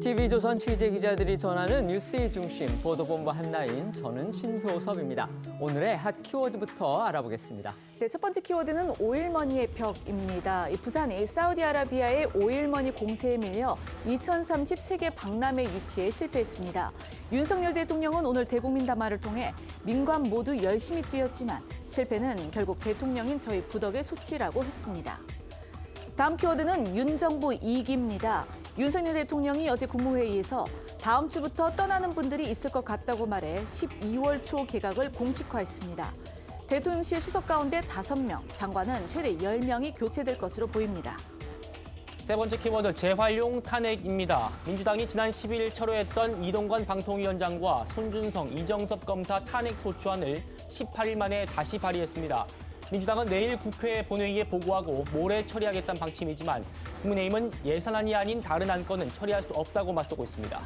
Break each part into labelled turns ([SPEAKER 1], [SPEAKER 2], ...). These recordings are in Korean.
[SPEAKER 1] TV조선 취재기자들이 전하는 뉴스의 중심, 보도본부 한라인, 저는 신효섭입니다. 오늘의 핫 키워드부터 알아보겠습니다.
[SPEAKER 2] 네, 첫 번째 키워드는 오일머니의 벽입니다. 이 부산이 사우디아라비아의 오일머니 공세에 밀려 2030 세계 박람회 유치에 실패했습니다. 윤석열 대통령은 오늘 대국민 담화를 통해 민관 모두 열심히 뛰었지만 실패는 결국 대통령인 저희 부덕의 소치라고 했습니다. 다음 키워드는 윤 정부 2기입니다. 윤석열 대통령이 어제 국무회의에서 다음 주부터 떠나는 분들이 있을 것 같다고 말해 12월 초 개각을 공식화했습니다. 대통령실 수석 가운데 5명, 장관은 최대 10명이 교체될 것으로 보입니다.
[SPEAKER 3] 세 번째 키워드 재활용 탄핵입니다. 민주당이 지난 10일 철회했던 이동관 방통위원장과 손준성, 이정섭 검사 탄핵 소추안을 18일 만에 다시 발의했습니다. 민주당은 내일 국회 본회의에 보고하고 모레 처리하겠다는 방침이지만 국민의힘은 예산안이 아닌 다른 안건은 처리할 수 없다고 맞서고 있습니다.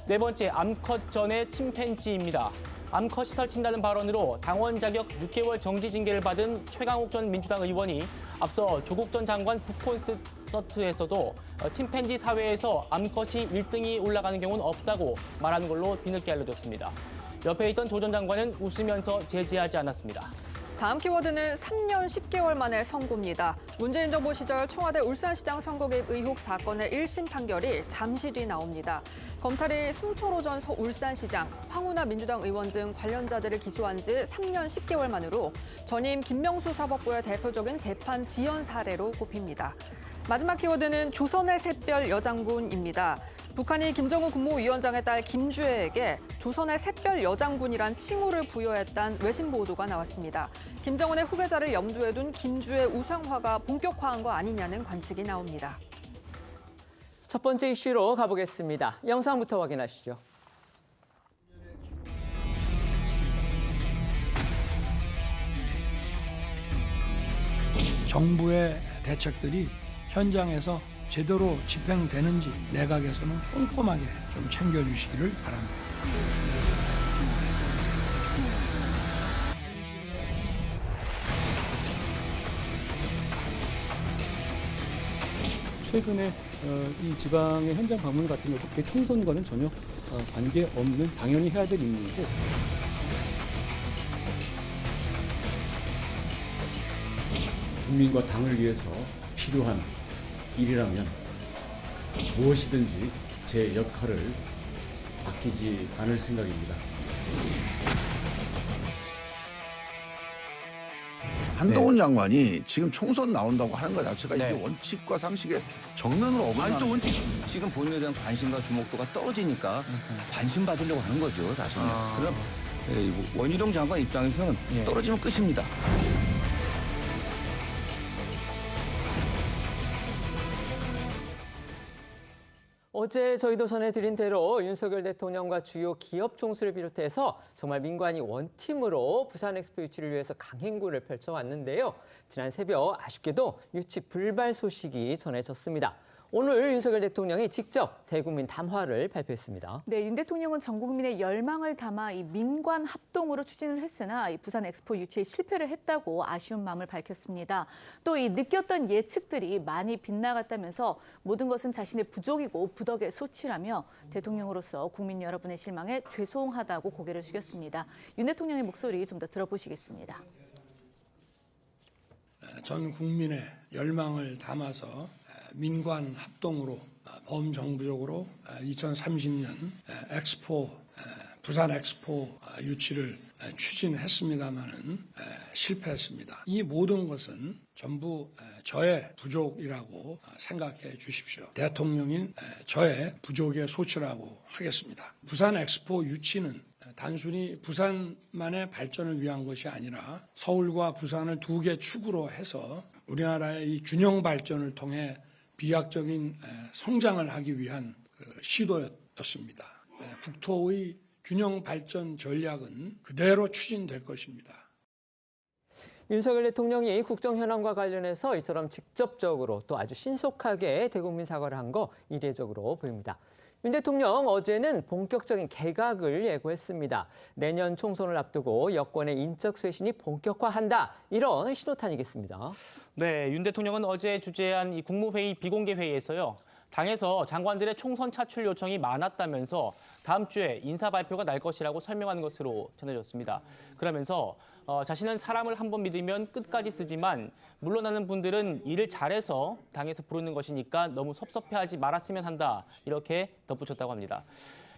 [SPEAKER 3] 네 번째, 암컷 전의 침팬지입니다. 암컷이 설친다는 발언으로 당원 자격 6개월 정지 징계를 받은 최강욱 전 민주당 의원이 앞서 조국 전 장관 북콘서트에서도 침팬지 사회에서 암컷이 1등이 올라가는 경우는 없다고 말하는 걸로 뒤늦게 알려졌습니다. 옆에 있던 조 전 장관은 웃으면서 제지하지 않았습니다.
[SPEAKER 4] 다음 키워드는 3년 10개월 만에 선고입니다. 문재인 정부 시절 청와대 울산시장 선거 개입 의혹 사건의 1심 판결이 잠시 뒤 나옵니다. 검찰이 송철호 전 울산시장, 황운하 민주당 의원 등 관련자들을 기소한 지 3년 10개월 만으로 전임 김명수 사법부의 대표적인 재판 지연 사례로 꼽힙니다. 마지막 키워드는 조선의 샛별 여장군입니다. 북한이 김정은 국무위원장의 딸 김주애에게 조선의 샛별 여장군이란 칭호를 부여했다는 외신 보도가 나왔습니다. 김정은의 후계자를 염두에 둔 김주애 우상화가 본격화한 거 아니냐는 관측이 나옵니다.
[SPEAKER 1] 첫 번째 이슈로 가보겠습니다. 영상부터 확인하시죠.
[SPEAKER 5] 정부의 대책들이 현장에서 제대로 집행되는지 내각에서는 꼼꼼하게 좀 챙겨주시기를 바랍니다.
[SPEAKER 6] 최근에 이 지방의 현장 방문 같은 것도 대총선과는 전혀 관계없는 당연히 해야 될 임무이고
[SPEAKER 7] 국민과 당을 위해서 필요한 일이라면 무엇이든지 제 역할을 아끼지 않을 생각입니다.
[SPEAKER 8] 한동훈 장관이 지금 총선 나온다고 하는 것 자체가
[SPEAKER 9] 네.
[SPEAKER 8] 이게 원칙과 상식의 정면으로 어긋나는.
[SPEAKER 9] 아니 또 원칙 지금 본인에 대한 관심과 주목도가 떨어지니까 관심 받으려고 하는 거죠 사실은. 그럼 원희룡 장관 입장에서는 떨어지면 끝입니다.
[SPEAKER 1] 어제 저희도 전해드린 대로 윤석열 대통령과 주요 기업 총수를 비롯해서 정말 민관이 원팀으로 부산 엑스포 유치를 위해서 강행군을 펼쳐왔는데요. 지난 새벽 아쉽게도 유치 불발 소식이 전해졌습니다. 오늘 윤석열 대통령이 직접 대국민 담화를 발표했습니다.
[SPEAKER 2] 네, 윤 대통령은 전 국민의 열망을 담아 이 민관 합동으로 추진을 했으나 이 부산 엑스포 유치에 실패를 했다고 아쉬운 마음을 밝혔습니다. 또 이 느꼈던 예측들이 많이 빗나갔다면서 모든 것은 자신의 부족이고 부덕의 소치라며 대통령으로서 국민 여러분의 실망에 죄송하다고 고개를 숙였습니다. 윤 대통령의 목소리 좀 더 들어보시겠습니다.
[SPEAKER 5] 전 국민의 열망을 담아서 민관 합동으로 범정부적으로 2030년 엑스포 부산 엑스포 유치를 추진했습니다마는 실패했습니다. 이 모든 것은 전부 저의 부족이라고 생각해 주십시오. 대통령인 저의 부족의 소치라고 하겠습니다. 부산 엑스포 유치는 단순히 부산만의 발전을 위한 것이 아니라 서울과 부산을 두 개 축으로 해서 우리나라의 이 균형 발전을 통해 비약적인 성장을 하기 위한 시도였습니다. 국토의 균형 발전 전략은 그대로 추진될 것입니다.
[SPEAKER 1] 윤석열 대통령이 국정 현안과 관련해서 이처럼 직접적으로 또 아주 신속하게 대국민 사과를 한 거 이례적으로 보입니다. 윤 대통령 어제는 본격적인 개각을 예고했습니다. 내년 총선을 앞두고 여권의 인적 쇄신이 본격화한다. 이런 신호탄이겠습니다.
[SPEAKER 3] 네, 윤 대통령은 어제 주재한 이 국무회의 비공개 회의에서요. 당에서 장관들의 총선 차출 요청이 많았다면서 다음 주에 인사 발표가 날 것이라고 설명하는 것으로 전해졌습니다. 그러면서 자신은 사람을 한번 믿으면 끝까지 쓰지만 물러나는 분들은 일을 잘해서 당에서 부르는 것이니까 너무 섭섭해하지 말았으면 한다. 이렇게 덧붙였다고 합니다.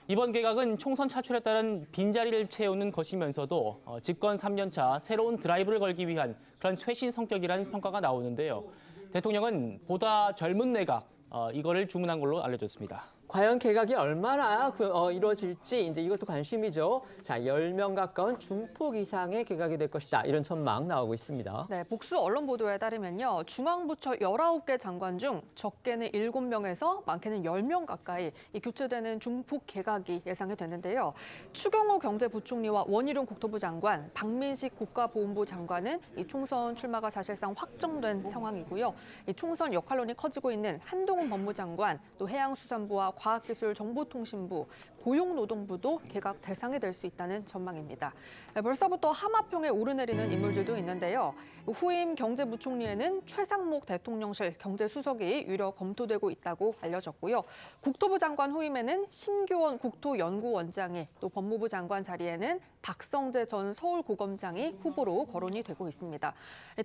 [SPEAKER 3] 이번 개각은 총선 차출에 따른 빈자리를 채우는 것이면서도 집권 3년 차 새로운 드라이브를 걸기 위한 그런 쇄신 성격이라는 평가가 나오는데요. 대통령은 보다 젊은 내각, 이거를 주문한 걸로 알려졌습니다.
[SPEAKER 1] 과연 개각이 얼마나 이루어질지 이제 이것도 관심이죠. 자, 10명 가까운 중폭 이상의 개각이 될 것이다. 이런 전망 나오고 있습니다.
[SPEAKER 4] 네, 복수 언론 보도에 따르면요. 중앙부처 19개 장관 중 적게는 7명에서 많게는 10명 가까이 이 교체되는 중폭 개각이 예상이 되는데요. 추경호 경제부총리와 원희룡 국토부 장관, 박민식 국가보훈부 장관은 이 총선 출마가 사실상 확정된 상황이고요. 이 총선 역할론이 커지고 있는 한동훈 법무장관, 또 해양수산부와 과학기술정보통신부, 고용노동부도 개각 대상이 될 수 있다는 전망입니다. 벌써부터 하마평에 오르내리는 인물들도 있는데요. 후임 경제부총리에는 최상목 대통령실 경제수석이 유력 검토되고 있다고 알려졌고요. 국토부 장관 후임에는 심교원 국토연구원장이, 또 법무부 장관 자리에는 박성재 전 서울고검장이 후보로 거론이 되고 있습니다.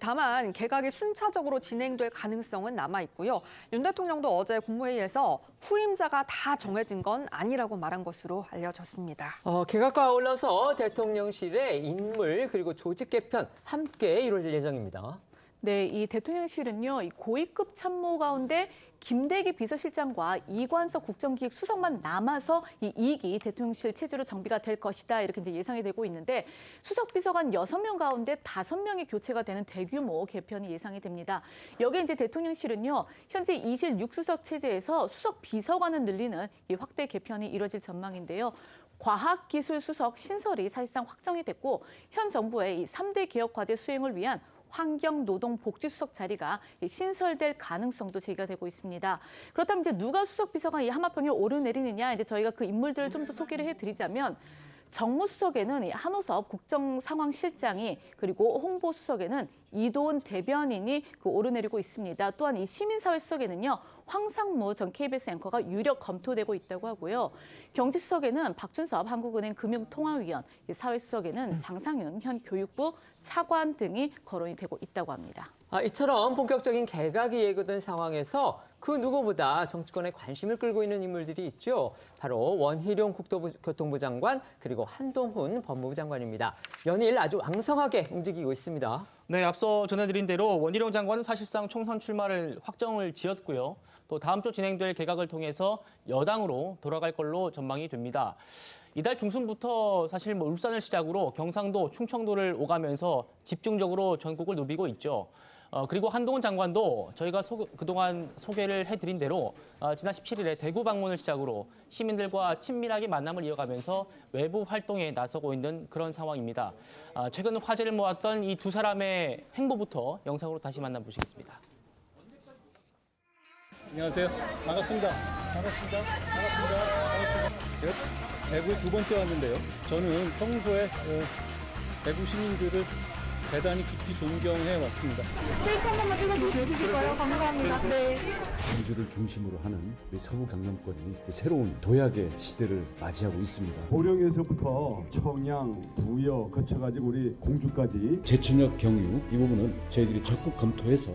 [SPEAKER 4] 다만 개각이 순차적으로 진행될 가능성은 남아 있고요. 윤 대통령도 어제 국무회의에서 후임자가 다 정해진 건 아니라고 말한 것으로 알려졌습니다.
[SPEAKER 1] 개각과 아울러서 대통령실의 인물 그리고 조직 개편 함께 이루어질 예정입니다.
[SPEAKER 2] 네, 이 대통령실은요, 이 고위급 참모 가운데 김대기 비서실장과 이관석 국정기획수석만 남아서 이 2기 대통령실 체제로 정비가 될 것이다. 이렇게 이제 예상이 되고 있는데 수석 비서관 6명 가운데 5명이 교체가 되는 대규모 개편이 예상이 됩니다. 여기에 이제 대통령실은요, 현재 2실 6수석 체제에서 수석 비서관을 늘리는 이 확대 개편이 이뤄질 전망인데요. 과학기술수석 신설이 사실상 확정이 됐고 현 정부의 이 3대 개혁 과제 수행을 위한 환경노동복지수석 자리가 신설될 가능성도 제기가 되고 있습니다. 그렇다면 이제 누가 수석 비서관 이 하마평에 오르내리느냐, 이제 저희가 그 인물들을 좀 더 소개를 해드리자면 정무수석에는 한호섭 국정상황실장이, 그리고 홍보수석에는 이도훈 대변인이 오르내리고 있습니다. 또한 이 시민사회수석에는요, 황상무 전 KBS 앵커가 유력 검토되고 있다고 하고요. 경제수석에는 박준섭 한국은행 금융통화위원, 사회수석에는 장상윤 현 교육부 차관 등이 거론이 되고 있다고 합니다.
[SPEAKER 1] 이처럼 본격적인 개각이 예고된 상황에서 그 누구보다 정치권에 관심을 끌고 있는 인물들이 있죠. 바로 원희룡 국토교통부 장관, 그리고 한동훈 법무부 장관입니다. 연일 아주 왕성하게 움직이고 있습니다.
[SPEAKER 3] 네, 앞서 전해드린 대로 원희룡 장관은 사실상 총선 출마를 확정을 지었고요. 또 다음 주 진행될 개각을 통해서 여당으로 돌아갈 걸로 전망이 됩니다. 이달 중순부터 사실 울산을 시작으로 경상도, 충청도를 오가면서 집중적으로 전국을 누비고 있죠. 그리고 한동훈 장관도 저희가 그동안 소개를 해드린 대로 지난 17일에 대구 방문을 시작으로 시민들과 친밀하게 만남을 이어가면서 외부 활동에 나서고 있는 그런 상황입니다. 최근 화제를 모았던 이 두 사람의 행보부터 영상으로 다시 만나보시겠습니다.
[SPEAKER 6] 안녕하세요. 반갑습니다. 제가 대구에 2번째 왔는데요. 저는 평소에 대구 시민들을 대단히 깊이 존경해 왔습니다.
[SPEAKER 10] 셀프 한 번만 찍어주실까요? 감사합니다. 네.
[SPEAKER 7] 광주를 중심으로 하는 우리 서부 경남권이 새로운 도약의 시대를 맞이하고 있습니다.
[SPEAKER 11] 보령에서부터 청양, 부여 거쳐가지고 우리 공주까지
[SPEAKER 7] 제천역 경유 이 부분은 저희들이 적극 검토해서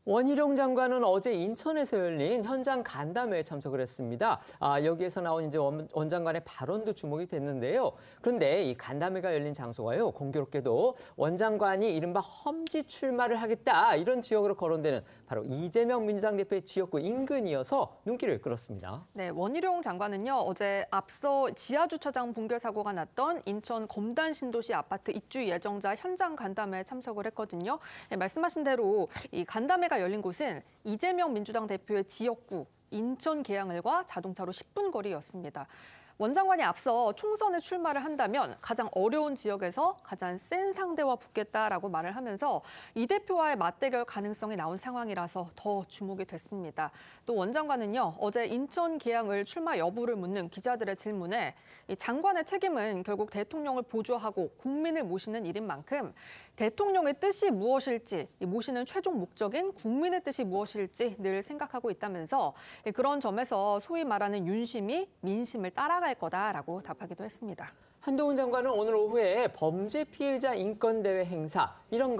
[SPEAKER 1] 원희룡 장관은 어제 인천에서 열린 현장 간담회에 참석을 했습니다. 여기에서 나온 이제 원 장관의 발언도 주목이 됐는데요. 그런데 이 간담회가 열린 장소가요, 공교롭게도 원 장관이 이른바 험지 출마를 하겠다, 이런 지역으로 거론되는 바로 이재명 민주당 대표의 지역구 인근이어서 눈길을 끌었습니다.
[SPEAKER 4] 네, 원희룡 장관은요, 어제 앞서 지하주차장 붕괴 사고가 났던 인천 검단 신도시 아파트 입주 예정자 현장 간담회에 참석을 했거든요. 네, 말씀하신 대로 이 간담회가 열린 곳은 이재명 민주당 대표의 지역구 인천 계양을과 자동차로 10분 거리였습니다. 원 장관이 앞서 총선에 출마를 한다면 가장 어려운 지역에서 가장 센 상대와 붙겠다라고 말을 하면서 이 대표와의 맞대결 가능성이 나온 상황이라서 더 주목이 됐습니다. 또 원 장관은요, 어제 인천 계양을 출마 여부를 묻는 기자들의 질문에 이 장관의 책임은 결국 대통령을 보좌하고 국민을 모시는 일인 만큼 대통령의 뜻이 무엇일지, 모시는 최종 목적인 국민의 뜻이 무엇일지 늘 생각하고 있다면서 그런 점에서 소위 말하는 윤심이 민심을 따라갈 거다라고 답하기도 했습니다.
[SPEAKER 1] 한동훈 장관은 오늘 오후에 범죄 피해자 인권대회 행사 이런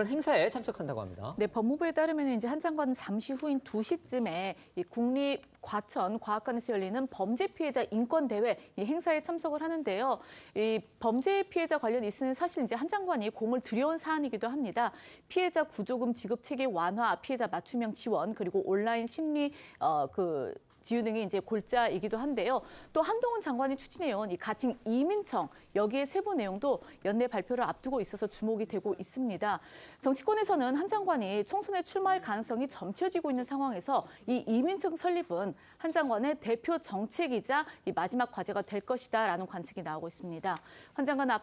[SPEAKER 1] 행사에 참석한다고 합니다.
[SPEAKER 2] 네, 법무부에 따르면 이제 한 장관은 잠시 후인 2시쯤에 이 국립과천과학관에서 열리는 범죄 피해자 인권대회 이 행사에 참석을 하는데요. 이 범죄 피해자 관련 이슈는 사실 이제 한 장관이 공을 들여온 사안이기도 합니다. 피해자 구조금 지급 체계 완화, 피해자 맞춤형 지원, 그리고 온라인 심리 지유 등이 이제 골자이기도 한데요. 또 한동훈 장관이 추진해온 이 가칭 이민청 여기에 세부 내용도 연내 발표를 앞두고 있어서 주목이 되고 있습니다. 정치권에서는 한 장관이 총선에 출마할 가능성이 점쳐지고 있는 상황에서 이 이민청 설립은 한 장관의 대표 정책이자 이 마지막 과제가 될 것이다라는 관측이 나오고 있습니다. 한 장관은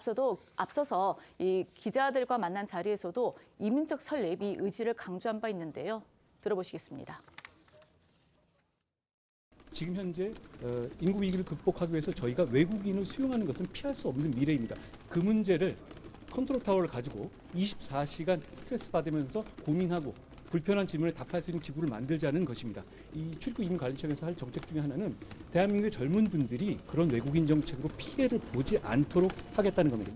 [SPEAKER 2] 앞서서 이 기자들과 만난 자리에서도 이민청 설립 이 의지를 강조한 바 있는데요. 들어보시겠습니다.
[SPEAKER 6] 지금 현재 인구 위기를 극복하기 위해서 저희가 외국인을 수용하는 것은 피할 수 없는 미래입니다. 그 문제를 컨트롤 타워를 가지고 24시간 스트레스 받으면서 고민하고 불편한 질문에 답할 수 있는 기구를 만들자는 것입니다. 이 출입국 이민관리청에서 할 정책 중에 하나는 대한민국의 젊은 분들이 그런 외국인 정책으로 피해를 보지 않도록 하겠다는 겁니다.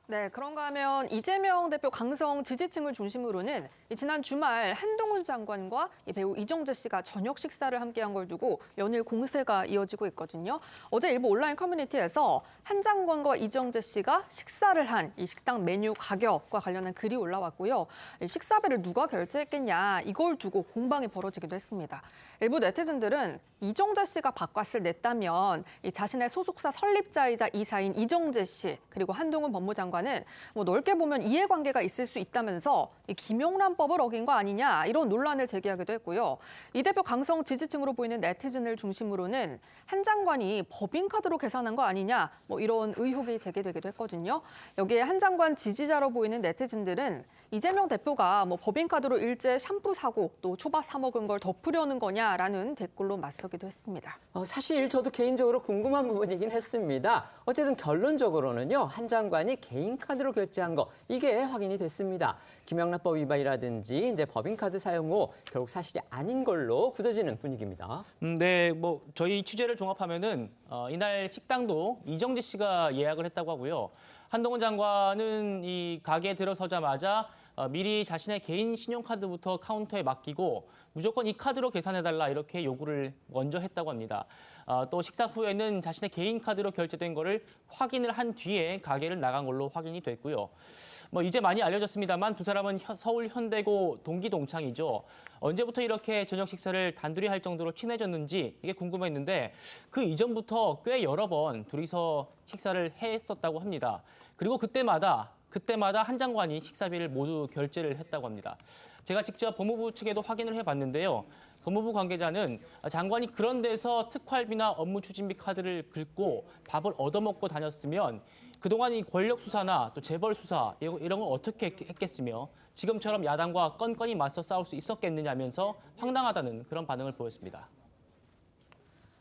[SPEAKER 4] 네, 그런가 하면 이재명 대표 강성 지지층을 중심으로는 지난 주말 한동훈 장관과 배우 이정재 씨가 저녁 식사를 함께한 걸 두고 연일 공세가 이어지고 있거든요. 어제 일부 온라인 커뮤니티에서 한 장관과 이정재 씨가 식사를 한 이 식당 메뉴 가격과 관련한 글이 올라왔고요. 식사비를 누가 결제했겠냐 이걸 두고 공방이 벌어지기도 했습니다. 일부 네티즌들은 이정재 씨가 밥값을 냈다면 자신의 소속사 설립자이자 이사인 이정재 씨 그리고 한동훈 법무장관은 넓게 보면 이해관계가 있을 수 있다면서 김용란법을 어긴 거 아니냐 이런 논란을 제기하기도 했고요. 이 대표 강성 지지층으로 보이는 네티즌을 중심으로는 한 장관이 법인카드로 계산한 거 아니냐 이런 의혹이 제기되기도 했거든요. 여기에 한 장관 지지자로 보이는 네티즌들은 이재명 대표가 법인카드로 일제 샴푸 사고 또 초밥 사 먹은 걸 덮으려는 거냐라는 댓글로 맞서기도 했습니다.
[SPEAKER 1] 사실 저도 개인적으로 궁금한 부분이긴 했습니다. 어쨌든 결론적으로는요. 한 장관이 개인 카드로 결제한 거 이게 확인이 됐습니다. 김영란법 위반이라든지 이제 법인카드 사용 후 결국 사실이 아닌 걸로 굳어지는 분위기입니다.
[SPEAKER 3] 네, 저희 취재를 종합하면은 이날 식당도 이정재 씨가 예약을 했다고 하고요. 한동훈 장관은 이 가게에 들어서자마자 미리 자신의 개인 신용카드부터 카운터에 맡기고 무조건 이 카드로 계산해달라 이렇게 요구를 먼저 했다고 합니다. 또 식사 후에는 자신의 개인 카드로 결제된 거를 확인을 한 뒤에 가게를 나간 걸로 확인이 됐고요. 이제 많이 알려졌습니다만 두 사람은 서울 현대고 동기 동창이죠. 언제부터 이렇게 저녁 식사를 단둘이 할 정도로 친해졌는지 이게 궁금했는데 그 이전부터 꽤 여러 번 둘이서 식사를 했었다고 합니다. 그리고 그때마다 한 장관이 식사비를 모두 결제를 했다고 합니다. 제가 직접 법무부 측에도 확인을 해봤는데요. 법무부 관계자는 장관이 그런 데서 특활비나 업무 추진비 카드를 긁고 밥을 얻어먹고 다녔으면 그동안 이 권력 수사나 또 재벌 수사 이런 걸 어떻게 했겠으며 지금처럼 야당과 건건히 맞서 싸울 수 있었겠느냐면서 황당하다는 그런 반응을 보였습니다.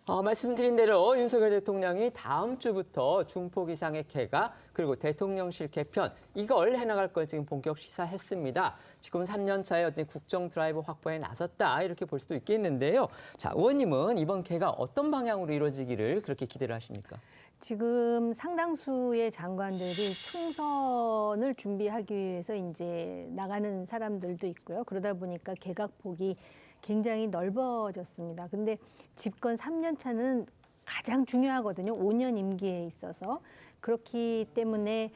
[SPEAKER 1] 말씀드린 대로 윤석열 대통령이 다음 주부터 중폭 이상의 개각 그리고 대통령실 개편 이걸 해나갈 걸 지금 본격 시사했습니다. 지금 3년 차에 어떤 국정 드라이브 확보에 나섰다 이렇게 볼 수도 있겠는데요. 자, 의원님은 이번 개각 어떤 방향으로 이루어지기를 그렇게 기대를 하십니까?
[SPEAKER 12] 지금 상당수의 장관들이 총선을 준비하기 위해서 이제 나가는 사람들도 있고요. 그러다 보니까 개각폭이 굉장히 넓어졌습니다. 근데 집권 3년 차는 가장 중요하거든요. 5년 임기에 있어서. 그렇기 때문에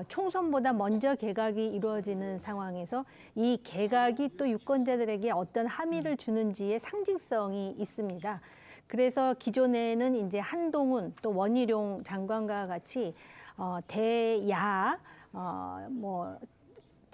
[SPEAKER 12] 총선보다 먼저 개각이 이루어지는 상황에서 이 개각이 또 유권자들에게 어떤 함의를 주는지의 상징성이 있습니다. 그래서 기존에는 이제 한동훈 또 원희룡 장관과 같이 대야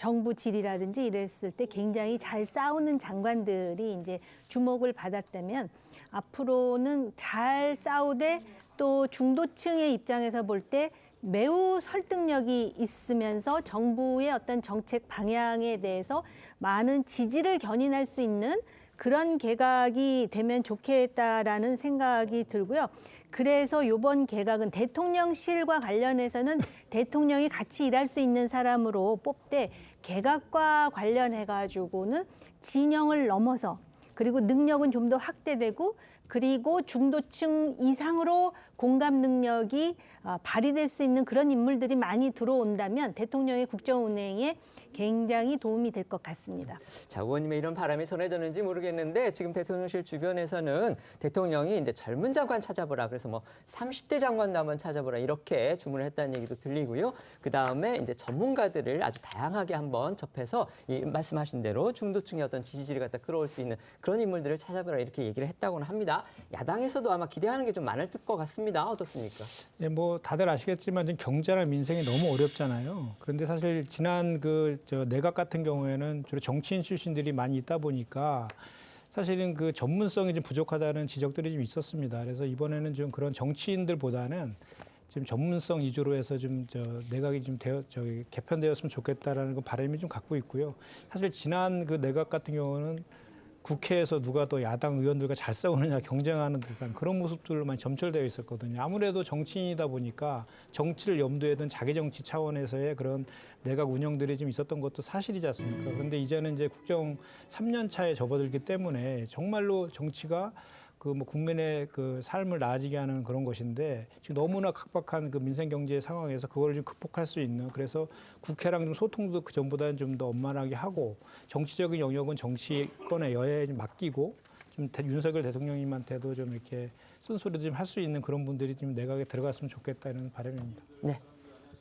[SPEAKER 12] 정부 질이라든지 이랬을 때 굉장히 잘 싸우는 장관들이 이제 주목을 받았다면 앞으로는 잘 싸우되 또 중도층의 입장에서 볼 때 매우 설득력이 있으면서 정부의 어떤 정책 방향에 대해서 많은 지지를 견인할 수 있는 그런 개각이 되면 좋겠다라는 생각이 들고요. 그래서 이번 개각은 대통령실과 관련해서는 대통령이 같이 일할 수 있는 사람으로 뽑되 개각과 관련해 가지고는 진영을 넘어서 그리고 능력은 좀 더 확대되고 그리고 중도층 이상으로 공감 능력이 발휘될 수 있는 그런 인물들이 많이 들어온다면 대통령의 국정 운행에 굉장히 도움이 될 것 같습니다.
[SPEAKER 1] 자, 의원님의 이런 바람이 전해졌는지 모르겠는데 지금 대통령실 주변에서는 대통령이 이제 젊은 장관 찾아보라. 그래서 뭐 30대 장관도 한번 찾아보라. 이렇게 주문을 했다는 얘기도 들리고요. 그다음에 이제 전문가들을 아주 다양하게 한번 접해서 이 말씀하신 대로 중도층의 어떤 지지를 갖다 끌어올 수 있는 그런 인물들을 찾아보라. 이렇게 얘기를 했다고는 합니다. 야당에서도 아마 기대하는 게 좀 많을 것 같습니다. 어떻습니까?
[SPEAKER 13] 예, 뭐 다들 아시겠지만 지금 경제나 민생이 너무 어렵잖아요. 그런데 사실 지난 저 내각 같은 경우에는 주로 정치인 출신들이 많이 있다 보니까 사실은 그 전문성이 좀 부족하다는 지적들이 좀 있었습니다. 그래서 이번에는 좀 그런 정치인들보다는 지금 전문성 위주로 해서 좀 내각이 좀 개편되었으면 좋겠다라는 그 바람이 좀 갖고 있고요. 사실 지난 그 내각 같은 경우는 국회에서 누가 더 야당 의원들과 잘 싸우느냐 경쟁하는 듯한 그런 모습들로 많이 점철되어 있었거든요. 아무래도 정치인이다 보니까 정치를 염두에 둔 자기 정치 차원에서의 그런 내각 운영들이 좀 있었던 것도 사실이지 않습니까? 그런데 이제는 이제 국정 3년 차에 접어들기 때문에 정말로 정치가 그 뭐 국민의 그 삶을 나아지게 하는 그런 것인데 지금 너무나 각박한 그 민생 경제 상황에서 그걸 좀 극복할 수 있는 그래서 국회랑 좀 소통도 그 전보다는 좀 더 원만하게 하고 정치적인 영역은 정치권의 여야에 좀 맡기고 좀 윤석열 대통령님한테도 좀 이렇게 쓴소리도 좀 할 수 있는 그런 분들이 좀 내각에 들어갔으면 좋겠다는 바람입니다.
[SPEAKER 1] 네.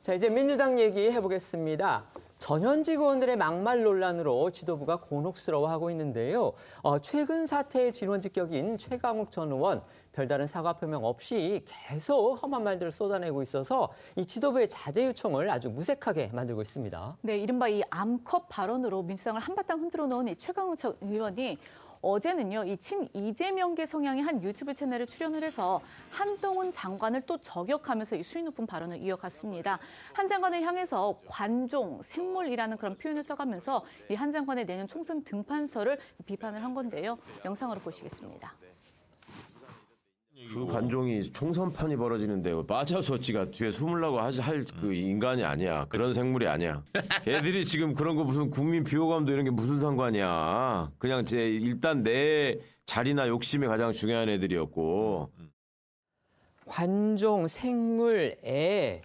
[SPEAKER 1] 자, 이제 민주당 얘기해 보겠습니다. 전현직 의원들의 막말 논란으로 지도부가 곤혹스러워하고 있는데요. 최근 사태의 진원직격인 최강욱 전 의원 별다른 사과 표명 없이 계속 험한 말들을 쏟아내고 있어서 이 지도부의 자제 요청을 아주 무색하게 만들고 있습니다.
[SPEAKER 2] 네, 이른바 이 암컷 발언으로 민주당을 한바탕 흔들어 놓은 이 최강욱 전 의원이 어제는요, 이 친 이재명계 성향의 한 유튜브 채널에 출연을 해서 한동훈 장관을 또 저격하면서 이 수위 높은 발언을 이어갔습니다. 한 장관을 향해서 관종, 생물이라는 그런 표현을 써가면서 이 한 장관의 내년 총선 등판설을 비판을 한 건데요. 영상으로 보시겠습니다.
[SPEAKER 14] 그 관종이 총선판이 벌어지는데 빠져서지가 뒤에 숨으려고 할 그 인간이 아니야. 그런 생물이 아니야. 애들이 지금 그런 거 무슨 국민 비호감도 이런 게 무슨 상관이야. 그냥 일단 내 자리나 욕심이 가장 중요한 애들이었고.
[SPEAKER 1] 관종, 생물, 애.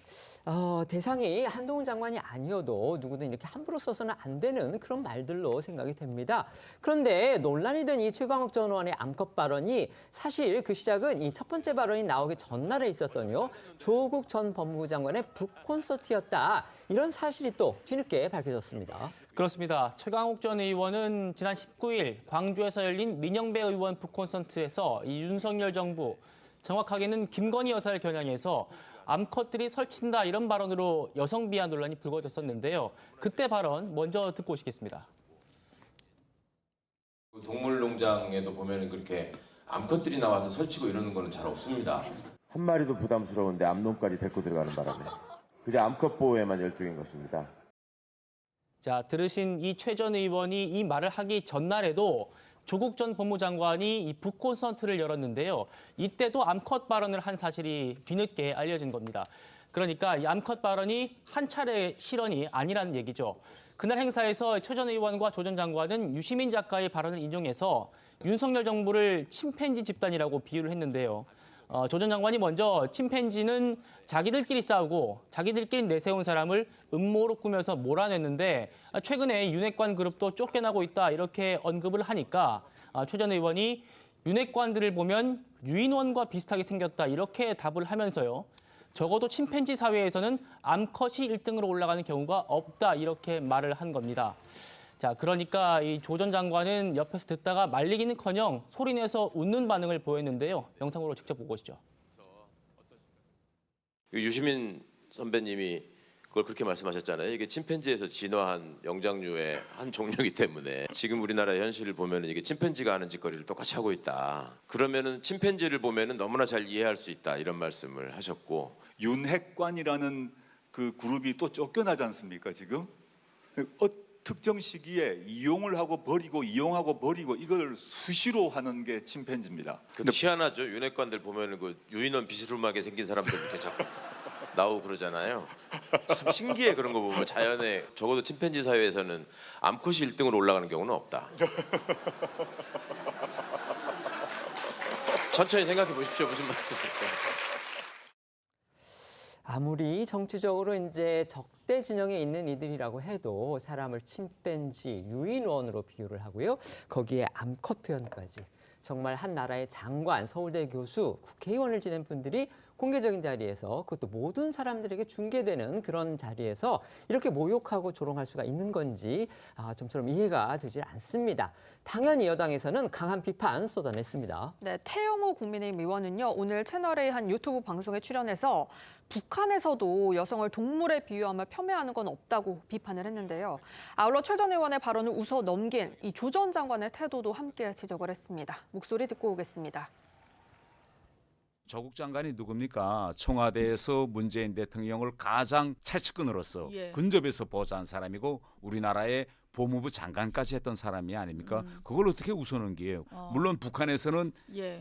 [SPEAKER 1] 대상이 한동훈 장관이 아니어도 누구든 이렇게 함부로 써서는 안 되는 그런 말들로 생각이 됩니다. 그런데 논란이 된 이 최강욱 전 의원의 암컷 발언이 사실 그 시작은 이 첫 번째 발언이 나오기 전날에 있었던요. 조국 전 법무부 장관의 북콘서트였다. 이런 사실이 또 뒤늦게 밝혀졌습니다.
[SPEAKER 3] 그렇습니다. 최강욱 전 의원은 지난 19일 광주에서 열린 민영배 의원 북콘서트에서 이 윤석열 정부, 정확하게는 김건희 여사를 겨냥해서 암컷들이 설친다 이런 발언으로 여성 비하 논란이 불거졌었는데요. 그때 발언 먼저 듣고 오시겠습니다.
[SPEAKER 15] 동물농장에도 보면 그렇게 암컷들이 나와서 설치고 이러는 거는 잘 없습니다.
[SPEAKER 16] 한 마리도 부담스러운데 암놈까지 데리고 들어가는 바람에 그저 암컷 보호에만 열중인 것입니다.
[SPEAKER 3] 자, 들으신 이 최 전 의원이 이 말을 하기 전날에도 조국 전 법무장관이 이 북콘서트를 열었는데요. 이때도 암컷 발언을 한 사실이 뒤늦게 알려진 겁니다. 그러니까 이 암컷 발언이 한 차례 실언이 아니라는 얘기죠. 그날 행사에서 최 전 의원과 조 전 장관은 유시민 작가의 발언을 인용해서 윤석열 정부를 침팬지 집단이라고 비유를 했는데요. 조 전 장관이 먼저 침팬지는 자기들끼리 싸우고 자기들끼리 내세운 사람을 음모로 꾸며서 몰아냈는데 최근에 윤핵관 그룹도 쫓겨나고 있다 이렇게 언급을 하니까 최 전 의원이 윤핵관들을 보면 유인원과 비슷하게 생겼다 이렇게 답을 하면서요. 적어도 침팬지 사회에서는 암컷이 1등으로 올라가는 경우가 없다 이렇게 말을 한 겁니다. 자, 그러니까 이 조 전 장관은 옆에서 듣다가 말리기는커녕 소리내서 웃는 반응을 보였는데요. 영상으로 직접 보고 오시죠.
[SPEAKER 15] 유시민 선배님이 그걸 그렇게 말씀하셨잖아요. 이게 침팬지에서 진화한 영장류의 한 종류이기 때문에 지금 우리나라의 현실을 보면은 이게 침팬지가 하는 짓거리를 똑같이 하고 있다. 그러면은 침팬지를 보면은 너무나 잘 이해할 수 있다 이런 말씀을 하셨고
[SPEAKER 17] 윤핵관이라는 그 그룹이 또 쫓겨나지 않습니까 지금? 특정 시기에 이용을 하고 버리고 이용하고 버리고 이걸 수시로 하는 게 침팬지입니다.
[SPEAKER 15] 근데 희한하죠. 윤핵관들 보면은 그 유인원 비스름하게 생긴 사람들 이렇게 자꾸 나오고 그러잖아요. 참 신기해 그런 거 보면 자연에 적어도 침팬지 사회에서는 암컷이 1등으로 올라가는 경우는 없다. 천천히 생각해 보십시오. 무슨 말씀이세요?
[SPEAKER 1] 아무리 정치적으로 이제 적대 진영에 있는 이들이라고 해도 사람을 침팬지, 유인원으로 비유를 하고요. 거기에 암컷 표현까지. 정말 한 나라의 장관, 서울대 교수, 국회의원을 지낸 분들이 공개적인 자리에서 그것도 모든 사람들에게 중계되는 그런 자리에서 이렇게 모욕하고 조롱할 수가 있는 건지 좀처럼 이해가 되질 않습니다. 당연히 여당에서는 강한 비판 쏟아냈습니다.
[SPEAKER 4] 네, 태영호 국민의힘 의원은요, 오늘 채널A 한 유튜브 방송에 출연해서 북한에서도 여성을 동물에 비유하며 폄훼하는 건 없다고 비판을 했는데요. 아울러 최 전 의원의 발언을 웃어 넘긴 이 조 전 장관의 태도도 함께 지적을 했습니다. 목소리 듣고 오겠습니다.
[SPEAKER 18] 조국 장관이 누굽니까? 청와대에서 문재인 대통령을 가장 채찍근으로서 근접해서 보좌한 사람이고 우리나라의 법무부 장관까지 했던 사람이 아닙니까? 그걸 어떻게 웃어넘기예요? 물론 북한에서는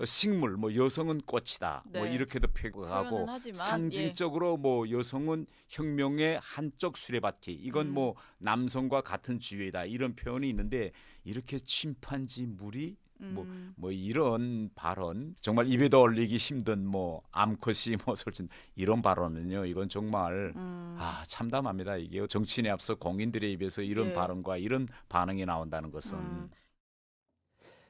[SPEAKER 18] 식물, 뭐 여성은 꽃이다, 뭐 이렇게도 표현하고 상징적으로 뭐 여성은 혁명의 한쪽 수레바퀴, 이건 뭐 남성과 같은 지위다 이런 표현이 있는데 이렇게 침판지 물이 뭐 이런 발언 정말 입에도 올리기 힘든 뭐 암컷이 뭐 솔직히 이런 발언은요 이건 정말 참담합니다. 이게 정치인에 앞서 공인들의 입에서 이런 발언과 이런 반응이 나온다는 것은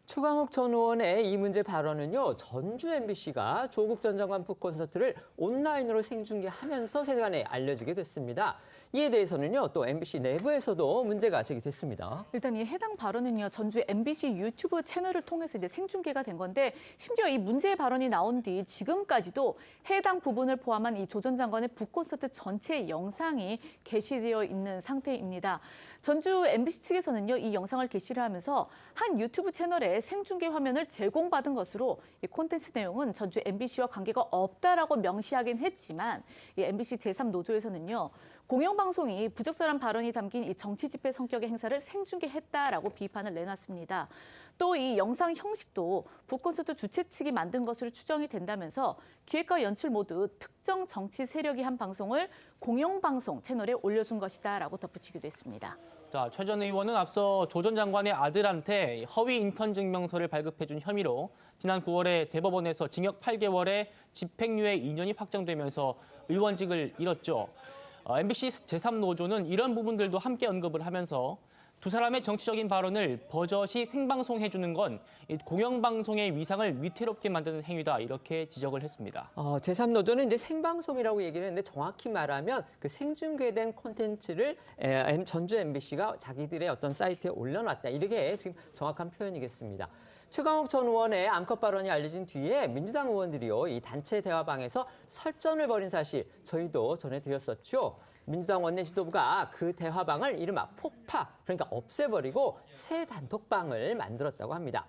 [SPEAKER 1] 최광욱 전 의원의 이 문제 발언은요, 전주 MBC가 조국 전 장관 북콘서트를 온라인으로 생중계하면서 세간에 알려지게 됐습니다. 이에 대해서는요, 또 MBC 내부에서도 문제가 제기됐습니다.
[SPEAKER 2] 일단 이 해당 발언은요, 전주 MBC 유튜브 채널을 통해서 이제 생중계가 된 건데, 심지어 이 문제의 발언이 나온 뒤 지금까지도 해당 부분을 포함한 이 조 전 장관의 북콘서트 전체 영상이 게시되어 있는 상태입니다. 전주 MBC 측에서는요, 이 영상을 게시를 하면서 한 유튜브 채널에 생중계 화면을 제공받은 것으로 이 콘텐츠 내용은 전주 MBC와 관계가 없다라고 명시하긴 했지만 이 MBC 제3노조에서는요, 공영방송이 부적절한 발언이 담긴 이 정치 집회 성격의 행사를 생중계했다라고 비판을 내놨습니다. 또 이 영상 형식도 북콘서트 주최 측이 만든 것으로 추정이 된다면서 기획과 연출 모두 특정 정치 세력이 한 방송을 공영방송 채널에 올려준 것이다라고 덧붙이기도 했습니다.
[SPEAKER 3] 자, 최 전 의원은 앞서 조 전 장관의 아들한테 허위 인턴 증명서를 발급해준 혐의로 지난 9월에 대법원에서 징역 8개월에 집행유예 2년이 확정되면서 의원직을 잃었죠. MBC 제3노조는 이런 부분들도 함께 언급을 하면서 두 사람의 정치적인 발언을 버젓이 생방송해주는 건 공영방송의 위상을 위태롭게 만드는 행위다 이렇게 지적을 했습니다.
[SPEAKER 1] 제3노조는 이제 생방송이라고 얘기를 했는데 정확히 말하면 그 생중계된 콘텐츠를 전주 MBC가 자기들의 어떤 사이트에 올려놨다. 이게 지금 정확한 표현이겠습니다. 최광욱 전 의원의 암컷 발언이 알려진 뒤에 민주당 의원들이요, 이 단체 대화방에서 설전을 벌인 사실 저희도 전해드렸었죠. 민주당 원내 지도부가 그 대화방을 이른바 폭파, 그러니까 없애버리고 새 단톡방을 만들었다고 합니다.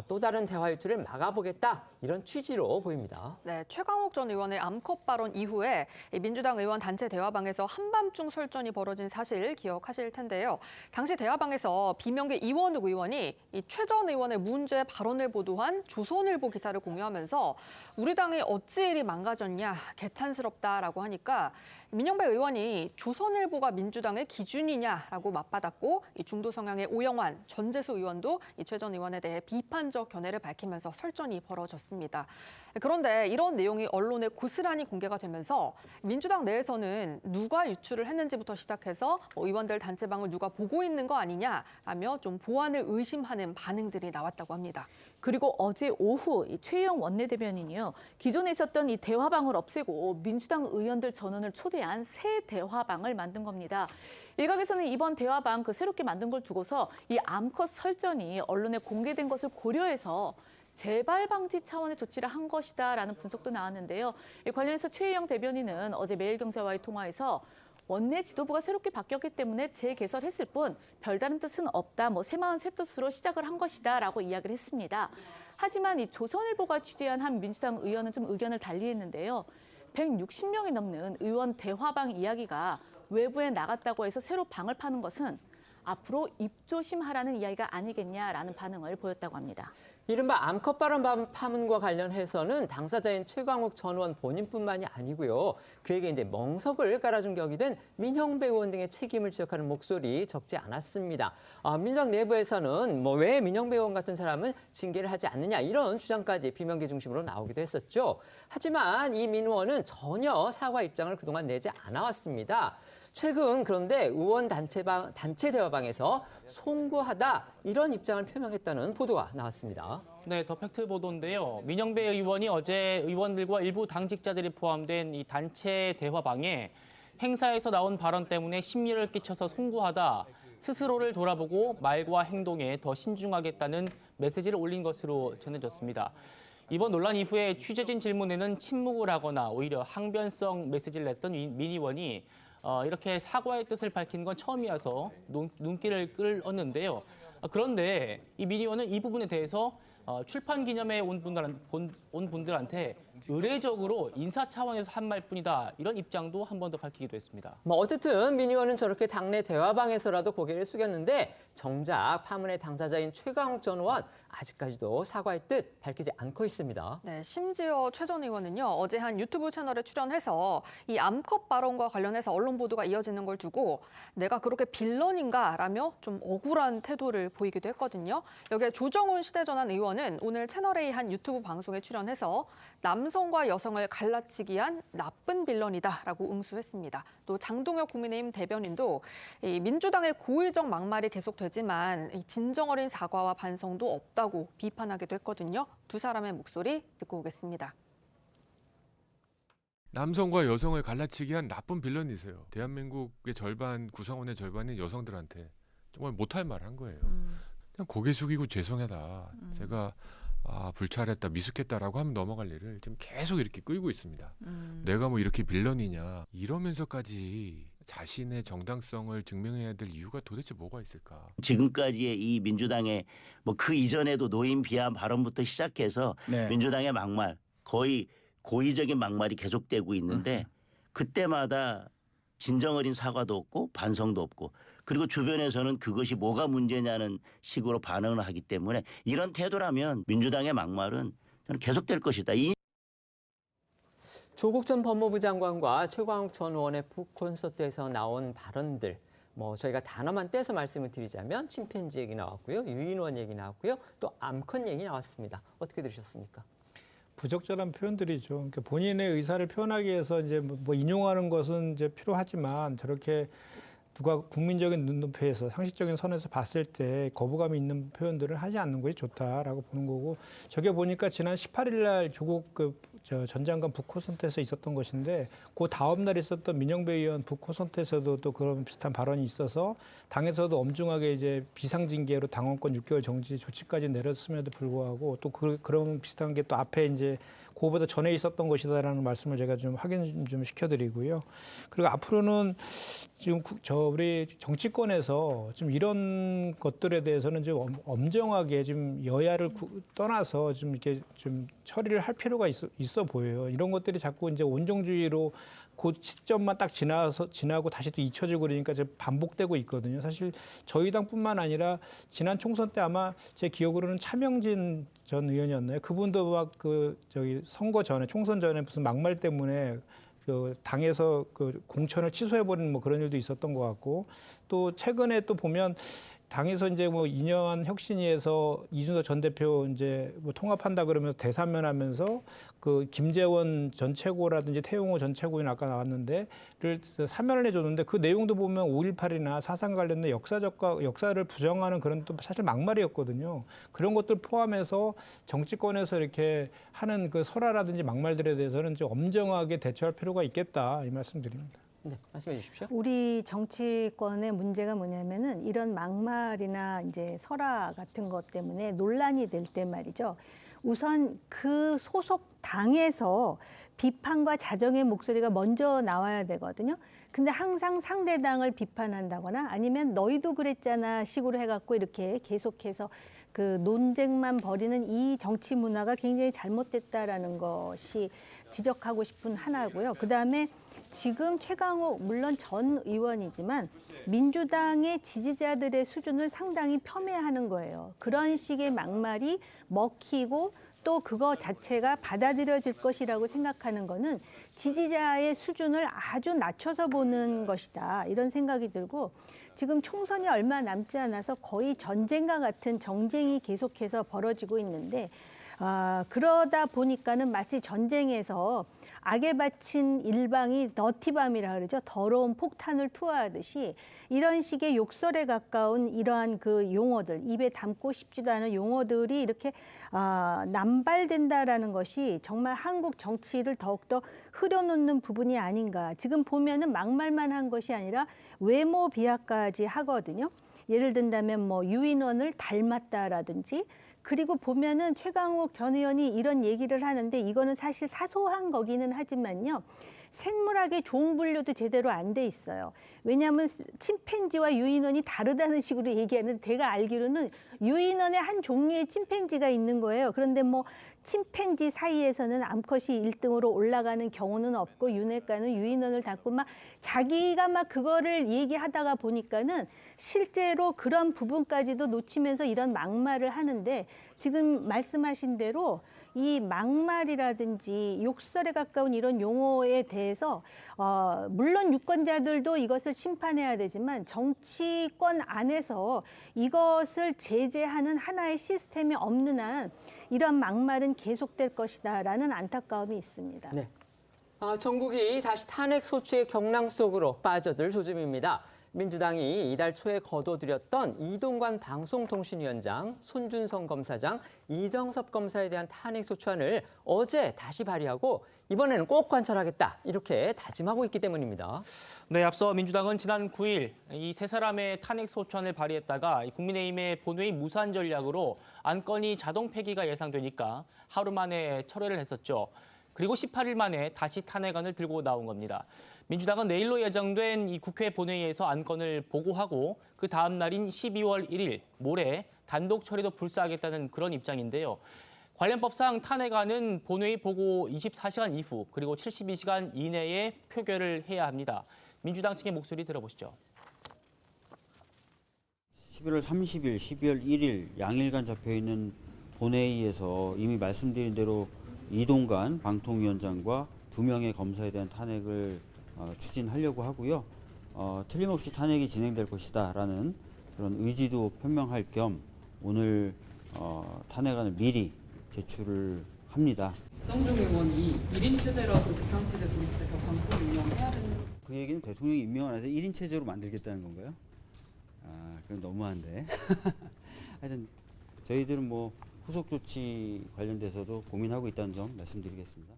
[SPEAKER 1] 또 다른 대화 유출을 막아보겠다 이런 취지로 보입니다.
[SPEAKER 4] 네, 최광욱 전 의원의 암컷 발언 이후에 민주당 의원 단체 대화방에서 한밤중 설전이 벌어진 사실 기억하실 텐데요. 당시 대화방에서 비명계 이원욱 의원이 최 전 의원의 문제 발언을 보도한 조선일보 기사를 공유하면서 우리 당이 어찌 이리 망가졌냐, 개탄스럽다라고 하니까 민영배 의원이 조선일보가 민주당의 기준이냐라고 맞받았고 중도 성향의 오영환, 전재수 의원도 최 전 의원에 대해 비판적 견해를 밝히면서 설전이 벌어졌습니다. 그런데 이런 내용이 언론에 고스란히 공개가 되면서 민주당 내에서는 누가 유출을 했는지부터 시작해서 의원들 단체방을 누가 보고 있는 거 아니냐라며 좀 보안을 의심하는 반응들이 나왔다고 합니다.
[SPEAKER 2] 그리고 어제 오후 최영 원내대변인이요, 기존에 있었던 이 대화방을 없애고 민주당 의원들 전원을 초대한 새 대화방을 만든 겁니다. 일각에서는 이번 대화방 새롭게 만든 걸 두고서 이 암컷 설전이 언론에 공개된 것을 고려해서 재발 방지 차원의 조치를 한 것이다라는 분석도 나왔는데요. 관련해서 최혜영 대변인은 어제 매일경제와의 통화에서 원내 지도부가 새롭게 바뀌었기 때문에 재개설했을 뿐 별다른 뜻은 없다. 새마음 새뜻으로 시작을 한 것이다라고 이야기를 했습니다. 하지만 이 조선일보가 취재한 한 민주당 의원은 좀 의견을 달리했는데요. 160명이 넘는 의원 대화방 이야기가 외부에 나갔다고 해서 새로 방을 파는 것은 앞으로 입조심하라는 이야기가 아니겠냐라는 반응을 보였다고 합니다.
[SPEAKER 1] 이른바 암컷 발언 파문과 관련해서는 당사자인 최광욱 전 의원 본인뿐만이 아니고요. 그에게 이제 멍석을 깔아준 격이 된 민형배 의원 등의 책임을 지적하는 목소리 적지 않았습니다. 민주당 내부에서는 왜 민형배 의원 같은 사람은 징계를 하지 않느냐 이런 주장까지 비명계 중심으로 나오기도 했었죠. 하지만 이 민 의원은 전혀 사과 입장을 그동안 내지 않아왔습니다. 최근 그런데 의원 단체 대화방에서 송구하다 이런 입장을 표명했다는 보도가 나왔습니다.
[SPEAKER 3] 네, 더 팩트 보도인데요. 민영배 의원이 어제 의원들과 일부 당직자들이 포함된 이 단체 대화방에 행사에서 나온 발언 때문에 심려를 끼쳐서 송구하다, 스스로를 돌아보고 말과 행동에 더 신중하겠다는 메시지를 올린 것으로 전해졌습니다. 이번 논란 이후에 취재진 질문에는 침묵을 하거나 오히려 항변성 메시지를 냈던 민 의원이 이렇게 사과의 뜻을 밝힌 건 처음이어서 눈길을 끌었는데요. 그런데 이 민 의원은 이 부분에 대해서 출판 기념회에 온 분들한테 의례적으로 인사 차원에서 한 말뿐이다. 이런 입장도 한 번 더 밝히기도 했습니다.
[SPEAKER 1] 어쨌든 민 의원은 저렇게 당내 대화방에서라도 고개를 숙였는데 정작 파문의 당사자인 최광욱 전 의원 아직까지도 사과의 뜻 밝히지 않고 있습니다.
[SPEAKER 4] 네, 심지어 최 전 의원은요, 어제 한 유튜브 채널에 출연해서 이 암컷 발언과 관련해서 언론 보도가 이어지는 걸 두고 내가 그렇게 빌런인가라며 좀 억울한 태도를 보이기도 했거든요. 여기에 조정훈 시대전환 의원은 오늘 채널A 한 유튜브 방송에 출연해서 남성과 여성을 갈라치기 한 나쁜 빌런이다라고 응수했습니다. 또 장동혁 국민의힘 대변인도 이 민주당의 고의적 막말이 계속되지만 이 진정 어린 사과와 반성도 없다고 비판하기도 했거든요. 두 사람의 목소리 듣고 오겠습니다.
[SPEAKER 19] 남성과 여성을 갈라치기 한 나쁜 빌런이세요. 대한민국의 절반, 구성원의 절반인 여성들한테 정말 못할 말 한 거예요. 그냥 고개 숙이고 죄송하다. 제가 불찰했다, 미숙했다라고 하면 넘어갈 일을 지금 계속 이렇게 끌고 있습니다. 내가 이렇게 빌런이냐 이러면서까지 자신의 정당성을 증명해야 될 이유가 도대체 뭐가 있을까?
[SPEAKER 20] 지금까지의 이 민주당의 그 이전에도 노인 비하 발언부터 시작해서 민주당의 막말, 거의 고의적인 막말이 계속되고 있는데 그때마다 진정 어린 사과도 없고 반성도 없고 그리고 주변에서는 그것이 뭐가 문제냐는 식으로 반응을 하기 때문에 이런 태도라면 민주당의 막말은 저는 계속될 것이다.
[SPEAKER 1] 조국 전 법무부 장관과 최광욱 전 의원의 북콘서트에서 나온 발언들, 저희가 단어만 떼서 말씀을 드리자면 침팬지 얘기 나왔고요, 유인원 얘기 나왔고요, 또 암컷 얘기 나왔습니다. 어떻게 들으셨습니까?
[SPEAKER 13] 부적절한 표현들이죠. 그러니까 본인의 의사를 표현하기 위해서 이제 인용하는 것은 이제 필요하지만 저렇게 누가 국민적인 눈높이에서 상식적인 선에서 봤을 때 거부감이 있는 표현들을 하지 않는 것이 좋다라고 보는 거고, 저게 보니까 지난 18일 날 조국 전 장관 북콘서트에서 있었던 것인데 그 다음 날 있었던 민영배 의원 북콘서트에서도 또 그런 비슷한 발언이 있어서 당에서도 엄중하게 이제 비상징계로 당원권 6개월 정지 조치까지 내렸음에도 불구하고 또 그런 비슷한 게 또 앞에 이제 그거보다 전에 있었던 것이다라는 말씀을 제가 좀 확인 좀 시켜드리고요. 그리고 앞으로는 지금 우리 정치권에서 좀 이런 것들에 대해서는 좀 엄정하게 좀 여야를 떠나서 좀 이렇게 좀 처리를 할 필요가 있어 보여요. 이런 것들이 자꾸 이제 온정주의로 그 시점만 딱 지나고 다시 또 잊혀지고 그러니까 이제 반복되고 있거든요. 사실 저희 당뿐만 아니라 지난 총선 때 아마 제 기억으로는 차명진 전 의원이었나요? 그분도 막 선거 전에, 총선 전에 무슨 막말 때문에 당에서 공천을 취소해버리는 그런 일도 있었던 것 같고, 또 최근에 또 보면 당에서 이제 이념한 혁신위에서 이준석 전 대표 이제 통합한다 그러면서 대사면하면서 김재원 전 최고라든지 태용호 전 최고위는 아까 나왔는데 사면을 해줬는데 그 내용도 보면 5.18이나 사상 관련된 역사를 부정하는 그런 또 사실 막말이었거든요. 그런 것들 포함해서 정치권에서 이렇게 하는 설화라든지 막말들에 대해서는 좀 엄정하게 대처할 필요가 있겠다 이 말씀드립니다.
[SPEAKER 1] 네, 말씀해 주십시오.
[SPEAKER 12] 우리 정치권의 문제가 뭐냐면은 이런 막말이나 이제 설화 같은 것 때문에 논란이 될 때 말이죠. 우선 그 소속 당에서 비판과 자정의 목소리가 먼저 나와야 되거든요. 근데 항상 상대 당을 비판한다거나 아니면 너희도 그랬잖아 식으로 해갖고 이렇게 계속해서 그 논쟁만 벌이는 이 정치 문화가 굉장히 잘못됐다라는 것이 지적하고 싶은 하나고요. 그다음에 지금 최강욱 물론 전 의원이지만 민주당의 지지자들의 수준을 상당히 폄훼하는 거예요. 그런 식의 막말이 먹히고 또 그거 자체가 받아들여질 것이라고 생각하는 거는 지지자의 수준을 아주 낮춰서 보는 것이다. 이런 생각이 들고 지금 총선이 얼마 남지 않아서 거의 전쟁과 같은 정쟁이 계속해서 벌어지고 있는데 그러다 보니까는 마치 전쟁에서 악에 바친 일방이 너티밤이라 그러죠. 더러운 폭탄을 투하하듯이 이런 식의 욕설에 가까운 이러한 그 용어들, 입에 담고 싶지도 않은 용어들이 이렇게 남발된다라는 것이 정말 한국 정치를 더욱더 흐려놓는 부분이 아닌가. 지금 보면은 막말만 한 것이 아니라 외모 비하까지 하거든요. 예를 든다면 뭐 유인원을 닮았다라든지 그리고 보면은 최강욱 전 의원이 이런 얘기를 하는데 이거는 사실 사소한 거기는 하지만요. 생물학의 종 분류도 제대로 안 돼 있어요. 왜냐하면 침팬지와 유인원이 다르다는 식으로 얘기하는데 제가 알기로는 유인원의 한 종류의 침팬지가 있는 거예요. 그런데 뭐 침팬지 사이에서는 암컷이 1등으로 올라가는 경우는 없고 윤회과는 유인원을 닮고 막 자기가 막 그거를 얘기하다가 보니까는 실제로 그런 부분까지도 놓치면서 이런 막말을 하는데 지금 말씀하신 대로 이 막말이라든지 욕설에 가까운 이런 용어에 대해서 물론 유권자들도 이것을 심판해야 되지만 정치권 안에서 이것을 제재하는 하나의 시스템이 없는 한 이런 막말은 계속될 것이다라는 안타까움이 있습니다.
[SPEAKER 1] 네. 전국이 다시 탄핵 소추의 경랑 속으로 빠져들 조짐입니다. 민주당이 이달 초에 거둬들였던 이동관 방송통신위원장, 손준성 검사장, 이정섭 검사에 대한 탄핵 소추안을 어제 다시 발의하고 이번에는 꼭 관철하겠다 이렇게 다짐하고 있기 때문입니다.
[SPEAKER 3] 네, 앞서 민주당은 지난 9일 이 세 사람의 탄핵 소추안을 발의했다가 국민의힘의 본회의 무산 전략으로 안건이 자동 폐기가 예상되니까 하루 만에 철회를 했었죠. 그리고 18일 만에 다시 탄핵안을 들고 나온 겁니다. 민주당은 내일로 예정된 이 국회 본회의에서 안건을 보고하고 그 다음 날인 12월 1일 모레 단독 처리도 불사하겠다는 그런 입장인데요. 관련 법상 탄핵안은 본회의 보고 24시간 이후 그리고 72시간 이내에 표결을 해야 합니다. 민주당 측의 목소리 들어보시죠.
[SPEAKER 21] 11월 30일, 12월 1일 양일간 잡혀있는 본회의에서 이미 말씀드린 대로 이동관 방통위원장과 2명의 검사에 대한 탄핵을 추진하려고 하고요. 틀림없이 탄핵이 진행될 것이다라는 그런 의지도 표명할 겸 오늘 탄핵안을 미리 제출을 합니다.
[SPEAKER 22] 성종 의원이 1인 체제라고 비상체제 도입해서 방통 운영해야 된다.
[SPEAKER 21] 그 얘기는 대통령이 임명을 안 해서 1인 체제로 만들겠다는 건가요? 그건 너무한데. 하여튼 저희들은 뭐 후속 조치 관련돼서도 고민하고 있다는 점 말씀드리겠습니다.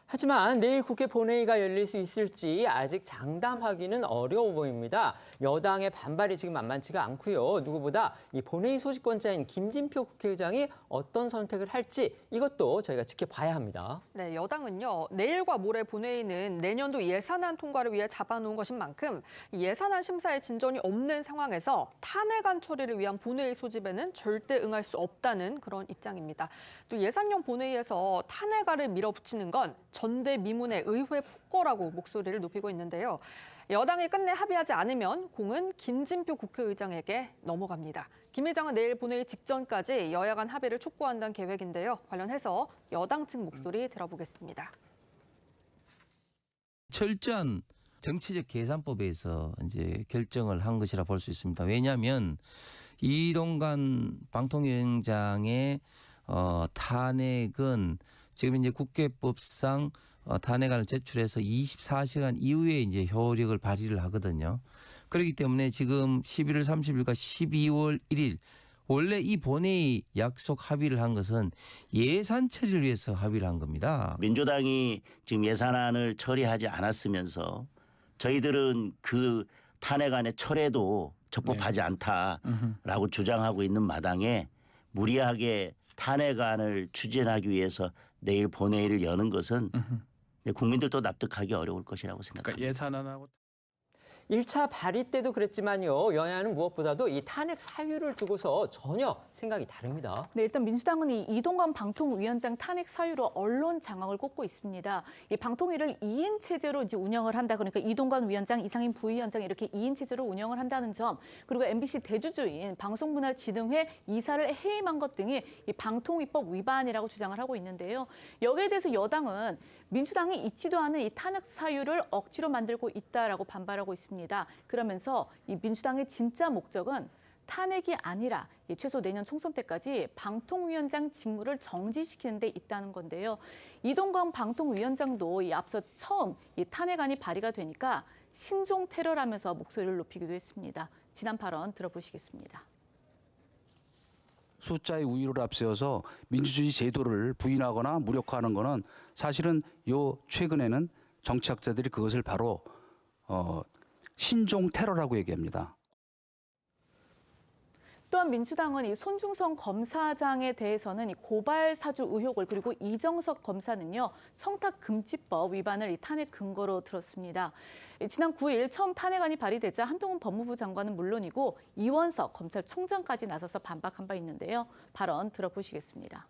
[SPEAKER 1] 하지만 내일 국회 본회의가 열릴 수 있을지 아직 장담하기는 어려워 보입니다. 여당의 반발이 지금 만만치가 않고요. 누구보다 이 본회의 소집권자인 김진표 국회의장이 어떤 선택을 할지 이것도 저희가 지켜봐야 합니다.
[SPEAKER 4] 네, 여당은요. 내일과 모레 본회의는 내년도 예산안 통과를 위해 잡아놓은 것인 만큼 예산안 심사에 진전이 없는 상황에서 탄핵안 처리를 위한 본회의 소집에는 절대 응할 수 없다는 그런 입장입니다. 또 예산형 본회의에서 탄핵안을 밀어붙이는 건 전대미문의 의회 폭거라고 목소리를 높이고 있는데요. 여당이 끝내 합의하지 않으면 공은 김진표 국회의장에게 넘어갑니다. 김 의장은 내일 본회의 직전까지 여야 간 합의를 촉구한다는 계획인데요. 관련해서 여당 측 목소리 들어보겠습니다.
[SPEAKER 23] 철저한 정치적 계산법에서 이제 결정을 한 것이라 볼 수 있습니다. 왜냐하면 이동관 방통위원장의 탄핵은 지금 이제 국회법상 탄핵안을 제출해서 24시간 이후에 이제 효력을 발휘를 하거든요. 그렇기 때문에 지금 11월 30일과 12월 1일 원래 이 본회의 약속 합의를 한 것은 예산 처리를 위해서 합의를 한 겁니다.
[SPEAKER 20] 민주당이 지금 예산안을 처리하지 않았으면서 저희들은 그 탄핵안의 철회도 적법하지 않다라고 주장하고 있는 마당에 무리하게 탄핵안을 추진하기 위해서 내일 본회의를 여는 것은 국민들도 납득하기 어려울 것이라고 생각합니다.
[SPEAKER 5] 그러니까 예산안하고
[SPEAKER 1] 1차 발의 때도 그랬지만요. 여야는 무엇보다도 이 탄핵 사유를 두고서 전혀 생각이 다릅니다.
[SPEAKER 2] 네, 일단 민주당은 이 이동관 방통위원장 탄핵 사유로 언론 장악을 꼽고 있습니다. 이 방통위를 2인 체제로 이제 운영을 한다. 그러니까 이동관 위원장, 이상임 부위원장 이렇게 2인 체제로 운영을 한다는 점, 그리고 MBC 대주주인 방송문화진흥회 이사를 해임한 것 등이 이 방통위법 위반이라고 주장을 하고 있는데요. 여기에 대해서 여당은 민주당이 있지도 않은 이 탄핵 사유를 억지로 만들고 있다라고 반발하고 있습니다. 그러면서 이 민주당의 진짜 목적은 탄핵이 아니라 최소 내년 총선 때까지 방통위원장 직무를 정지시키는 데 있다는 건데요. 이동관 방통위원장도 이 앞서 처음 이 탄핵안이 발의가 되니까 신종 테러라면서 목소리를 높이기도 했습니다. 지난 발언 들어보시겠습니다.
[SPEAKER 5] 숫자의 우위를 앞세워서 민주주의 제도를 부인하거나 무력화하는 것은 사실은 요 최근에는 정치학자들이 그것을 바로 신종 테러라고 얘기합니다.
[SPEAKER 2] 또한 민주당은 이 손중성 검사장에 대해서는 이 고발 사주 의혹을, 그리고 이정석 검사는요 청탁금지법 위반을 이 탄핵 근거로 들었습니다. 지난 9일 처음 탄핵안이 발의되자 한동훈 법무부 장관은 물론이고 이원석 검찰총장까지 나서서 반박한 바 있는데요. 발언 들어보시겠습니다.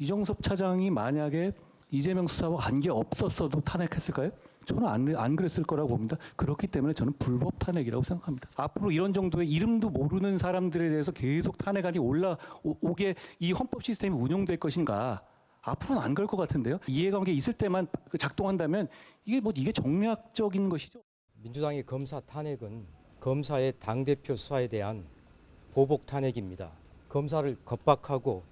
[SPEAKER 6] 이정섭 차장이 만약에 이재명 수사와 관계 없었어도 탄핵했을까요? 저는 안 그랬을 거라고 봅니다. 그렇기 때문에 저는 불법 탄핵이라고 생각합니다. 앞으로 이런 정도의 이름도 모르는 사람들에 대해서 계속 탄핵안이 올라오게 이 헌법 시스템이 운영될 것인가? 앞으로는 안 그럴 것 같은데요. 이해관계 있을 때만 작동한다면 이게 정략적인 것이죠.
[SPEAKER 8] 민주당의 검사 탄핵은 검사의 당대표 수사에 대한 보복 탄핵입니다. 검사를 겁박하고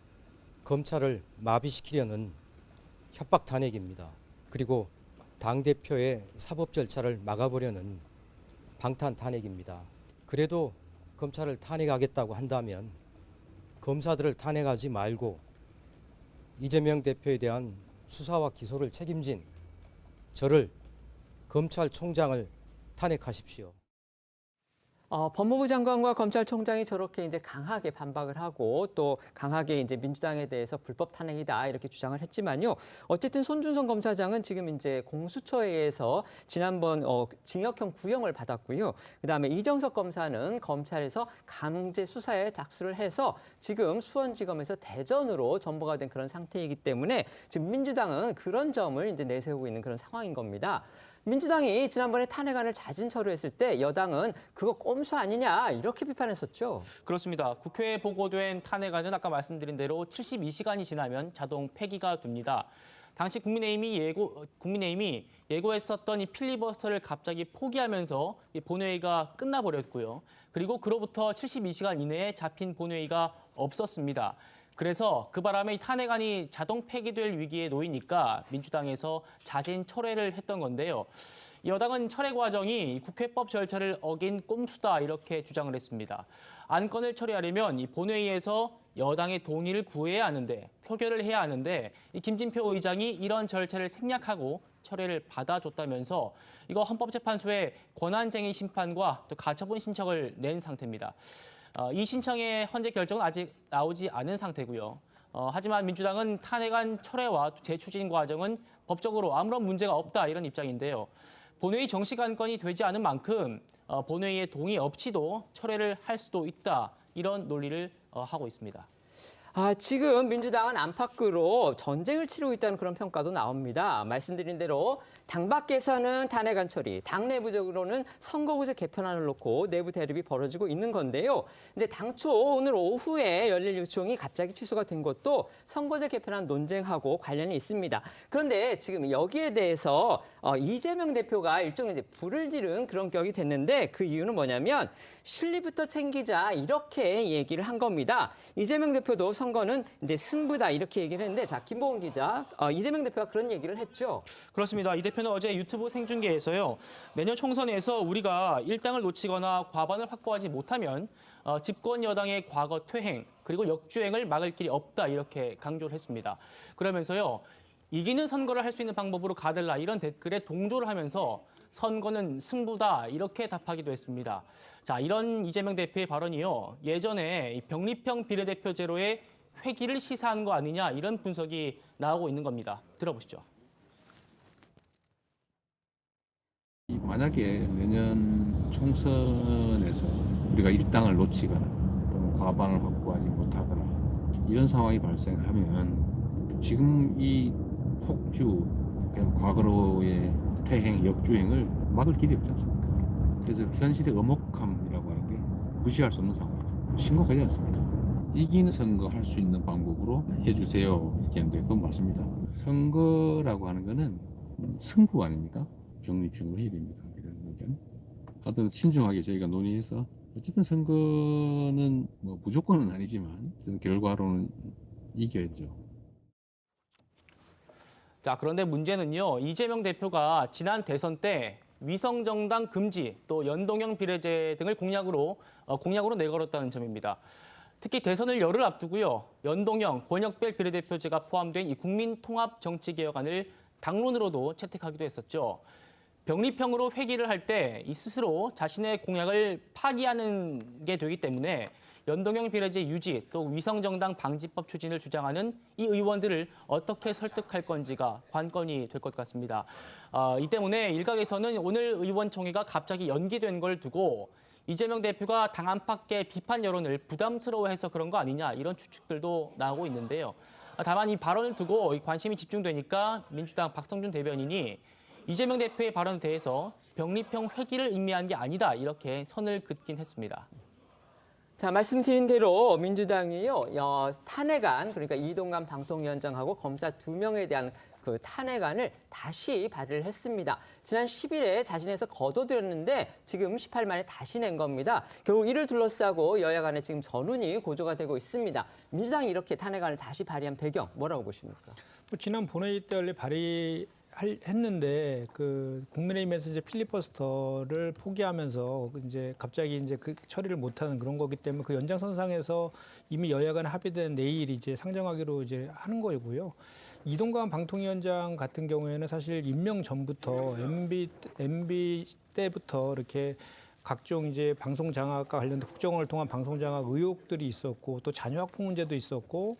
[SPEAKER 8] 검찰을 마비시키려는 협박 탄핵입니다. 그리고 당대표의 사법 절차를 막아보려는 방탄 탄핵입니다. 그래도 검찰을 탄핵하겠다고 한다면 검사들을 탄핵하지 말고 이재명 대표에 대한 수사와 기소를 책임진 저를 검찰총장을 탄핵하십시오.
[SPEAKER 1] 법무부 장관과 검찰총장이 저렇게 이제 강하게 반박을 하고 또 강하게 이제 민주당에 대해서 불법 탄핵이다 이렇게 주장을 했지만요. 어쨌든 손준성 검사장은 지금 이제 공수처에서 지난번 징역형 구형을 받았고요. 그다음에 이정석 검사는 검찰에서 강제 수사에 착수를 해서 지금 수원지검에서 대전으로 전보가 된 그런 상태이기 때문에 지금 민주당은 그런 점을 이제 내세우고 있는 그런 상황인 겁니다. 민주당이 지난번에 탄핵안을 자진 처리했을 때 여당은 그거 꼼수 아니냐 이렇게 비판했었죠.
[SPEAKER 3] 그렇습니다. 국회에 보고된 탄핵안은 아까 말씀드린 대로 72시간이 지나면 자동 폐기가 됩니다. 당시 국민의힘이 예고했었던 이 필리버스터를 갑자기 포기하면서 이 본회의가 끝나버렸고요. 그리고 그로부터 72시간 이내에 잡힌 본회의가 없었습니다. 그래서 그 바람에 이 탄핵안이 자동 폐기될 위기에 놓이니까 민주당에서 자진 철회를 했던 건데요. 여당은 철회 과정이 국회법 절차를 어긴 꼼수다 이렇게 주장을 했습니다. 안건을 처리하려면 이 본회의에서 여당의 동의를 구해야 하는데 표결을 해야 하는데 이 김진표 의장이 이런 절차를 생략하고 철회를 받아줬다면서 이거 헌법재판소에 권한쟁의 심판과 또 가처분 신청을 낸 상태입니다. 이 신청의 헌재 결정은 아직 나오지 않은 상태고요. 하지만 민주당은 탄핵안 철회와 재추진 과정은 법적으로 아무런 문제가 없다 이런 입장인데요. 본회의 정식 안건이 되지 않은 만큼 본회의의 동의 없이도 철회를 할 수도 있다 이런 논리를 하고 있습니다.
[SPEAKER 1] 지금 민주당은 안팎으로 전쟁을 치르고 있다는 그런 평가도 나옵니다. 말씀드린 대로 당 밖에서는 탄핵안 처리, 당 내부적으로는 선거구제 개편안을 놓고 내부 대립이 벌어지고 있는 건데요. 이제 당초 오늘 오후에 열릴 요청이 갑자기 취소가 된 것도 선거제 개편안 논쟁하고 관련이 있습니다. 그런데 지금 여기에 대해서 이재명 대표가 일종의 이제 불을 지른 그런 격이 됐는데 그 이유는 뭐냐면 실리부터 챙기자 이렇게 얘기를 한 겁니다. 이재명 대표도 선거는 이제 승부다 이렇게 얘기를 했는데 자 김보은 기자 이재명 대표가 그런 얘기를 했죠.
[SPEAKER 3] 그렇습니다. 이 대표는 어제 유튜브 생중계에서요. 내년 총선에서 우리가 일당을 놓치거나 과반을 확보하지 못하면 집권 여당의 과거 퇴행 그리고 역주행을 막을 길이 없다 이렇게 강조를 했습니다. 그러면서요. 이기는 선거를 할 수 있는 방법으로 가달라 이런 댓글에 동조를 하면서 선거는 승부다 이렇게 답하기도 했습니다. 자, 이런 이재명 대표의 발언이요. 예전에 이 병립형 비례대표제로의 회귀를 시사한 거 아니냐 이런 분석이 나오고 있는 겁니다. 들어보시죠.
[SPEAKER 9] 만약에 내년 총선에서 우리가 일당을 놓치거나 또는 과반을 확보하지 못하거나 이런 상황이 발생하면 지금 이 폭주, 과거로의 퇴행, 역주행을 막을 길이 없지 않습니까? 그래서 현실의 엄혹함이라고 하는 게 무시할 수 없는 상황, 심각하지 않습니다. 이기는 선거 할 수 있는 방법으로 해주세요 이렇게 했는데 그건 맞습니다. 선거라고 하는 거는 승부 아닙니까? 병립형으로 해야 됩니다. 이런 의견. 하여튼 신중하게 저희가 논의해서 어쨌든 선거는 뭐 무조건은 아니지만 결과로는 이겨야죠.
[SPEAKER 3] 자, 그런데 문제는요. 이재명 대표가 지난 대선 때 위성정당 금지 또 연동형 비례제 등을 공약으로 내걸었다는 점입니다. 특히 대선을 열흘 앞두고요. 연동형 권역별 비례대표제가 포함된 이 국민통합정치개혁안을 당론으로도 채택하기도 했었죠. 병립형으로 회귀를 할 때 이 스스로 자신의 공약을 파기하는 게 되기 때문에 연동형 비례제 유지 또 위성정당 방지법 추진을 주장하는 이 의원들을 어떻게 설득할 건지가 관건이 될 것 같습니다. 이 때문에 일각에서는 오늘 의원총회가 갑자기 연기된 걸 두고 이재명 대표가 당 안팎의 비판 여론을 부담스러워해서 그런 거 아니냐 이런 추측들도 나오고 있는데요. 다만 이 발언을 두고 관심이 집중되니까 민주당 박성준 대변인이 이재명 대표의 발언에 대해서 병립형 회귀를 의미한 게 아니다 이렇게 선을 긋긴 했습니다.
[SPEAKER 1] 자, 말씀드린 대로 민주당이요, 탄핵안, 그러니까 이동관 방통위원장하고 검사 2명에 대한 그 탄핵안을 다시 발의를 했습니다. 지난 10일에 자진해서 거둬들였는데 지금 18일 만에 다시 낸 겁니다. 결국 이를 둘러싸고 여야 간에 지금 전운이 고조가 되고 있습니다. 민주당이 이렇게 탄핵안을 다시 발의한 배경 뭐라고 보십니까?
[SPEAKER 13] 지난 본회의 때 원래 했는데 그 국민의힘에서 이제 필리버스터를 포기하면서 이제 갑자기 이제 그 처리를 못하는 그런 거기 때문에 그 연장선상에서 이미 여야 간 합의된 내일 이제 상정하기로 이제 하는 거고요. 이동관 방통위원장 같은 경우에는 사실 임명 전부터 MB 때부터 이렇게 각종 이제 방송 장악과 관련된 국정원을 통한 방송 장악 의혹들이 있었고 또 자녀 학폭 문제도 있었고.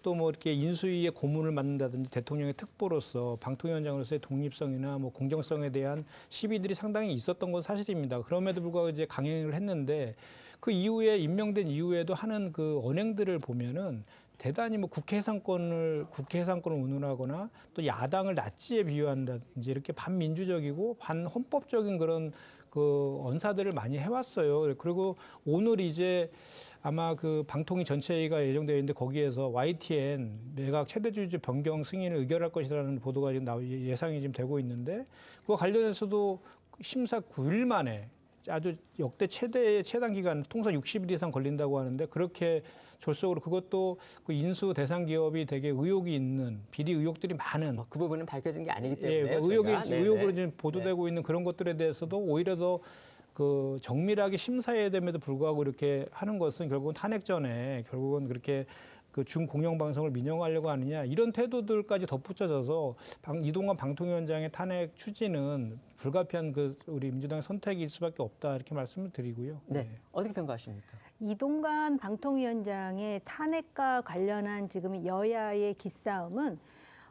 [SPEAKER 13] 또 뭐 이렇게 인수위의 고문을 맡는다든지 대통령의 특보로서 방통위원장으로서의 독립성이나 뭐 공정성에 대한 시비들이 상당히 있었던 건 사실입니다. 그럼에도 불구하고 이제 강행을 했는데 그 이후에 임명된 이후에도 하는 그 언행들을 보면은 대단히 뭐 국회 해상권을 운운하거나 또 야당을 나치에 비유한다든지 이렇게 반민주적이고 반헌법적인 그런 그 언사들을 많이 해왔어요. 그리고 오늘 이제 아마 그 방통위 전체회의가 예정되어 있는데 거기에서 YTN 내각 최대주주 변경 승인을 의결할 것이라는 보도가 지금 예상이 지금 되고 있는데 그와 관련해서도 심사 9일 만에 아주 역대 최대의 최단 기간 통상 60일 이상 걸린다고 하는데 그렇게 졸속으로 그것도 그 인수 대상 기업이 되게 의혹이 있는 비리 의혹들이 많은
[SPEAKER 1] 그 부분은 밝혀진 게 아니기 때문에
[SPEAKER 13] 의혹으로 지금 보도되고 있는 그런 것들에 대해서도 오히려 더 그 정밀하게 심사해야 됨에도 불구하고 이렇게 하는 것은 결국은 탄핵 전에 결국은 그렇게 그 중공영방송을 민영화하려고 하느냐 이런 태도들까지 덧붙여져서 이동관 방통위원장의 탄핵 추진은 불가피한 그 우리 민주당의 선택일 수밖에 없다 이렇게 말씀을 드리고요.
[SPEAKER 1] 네, 어떻게 평가하십니까?
[SPEAKER 12] 이동관 방통위원장의 탄핵과 관련한 지금 여야의 기싸움은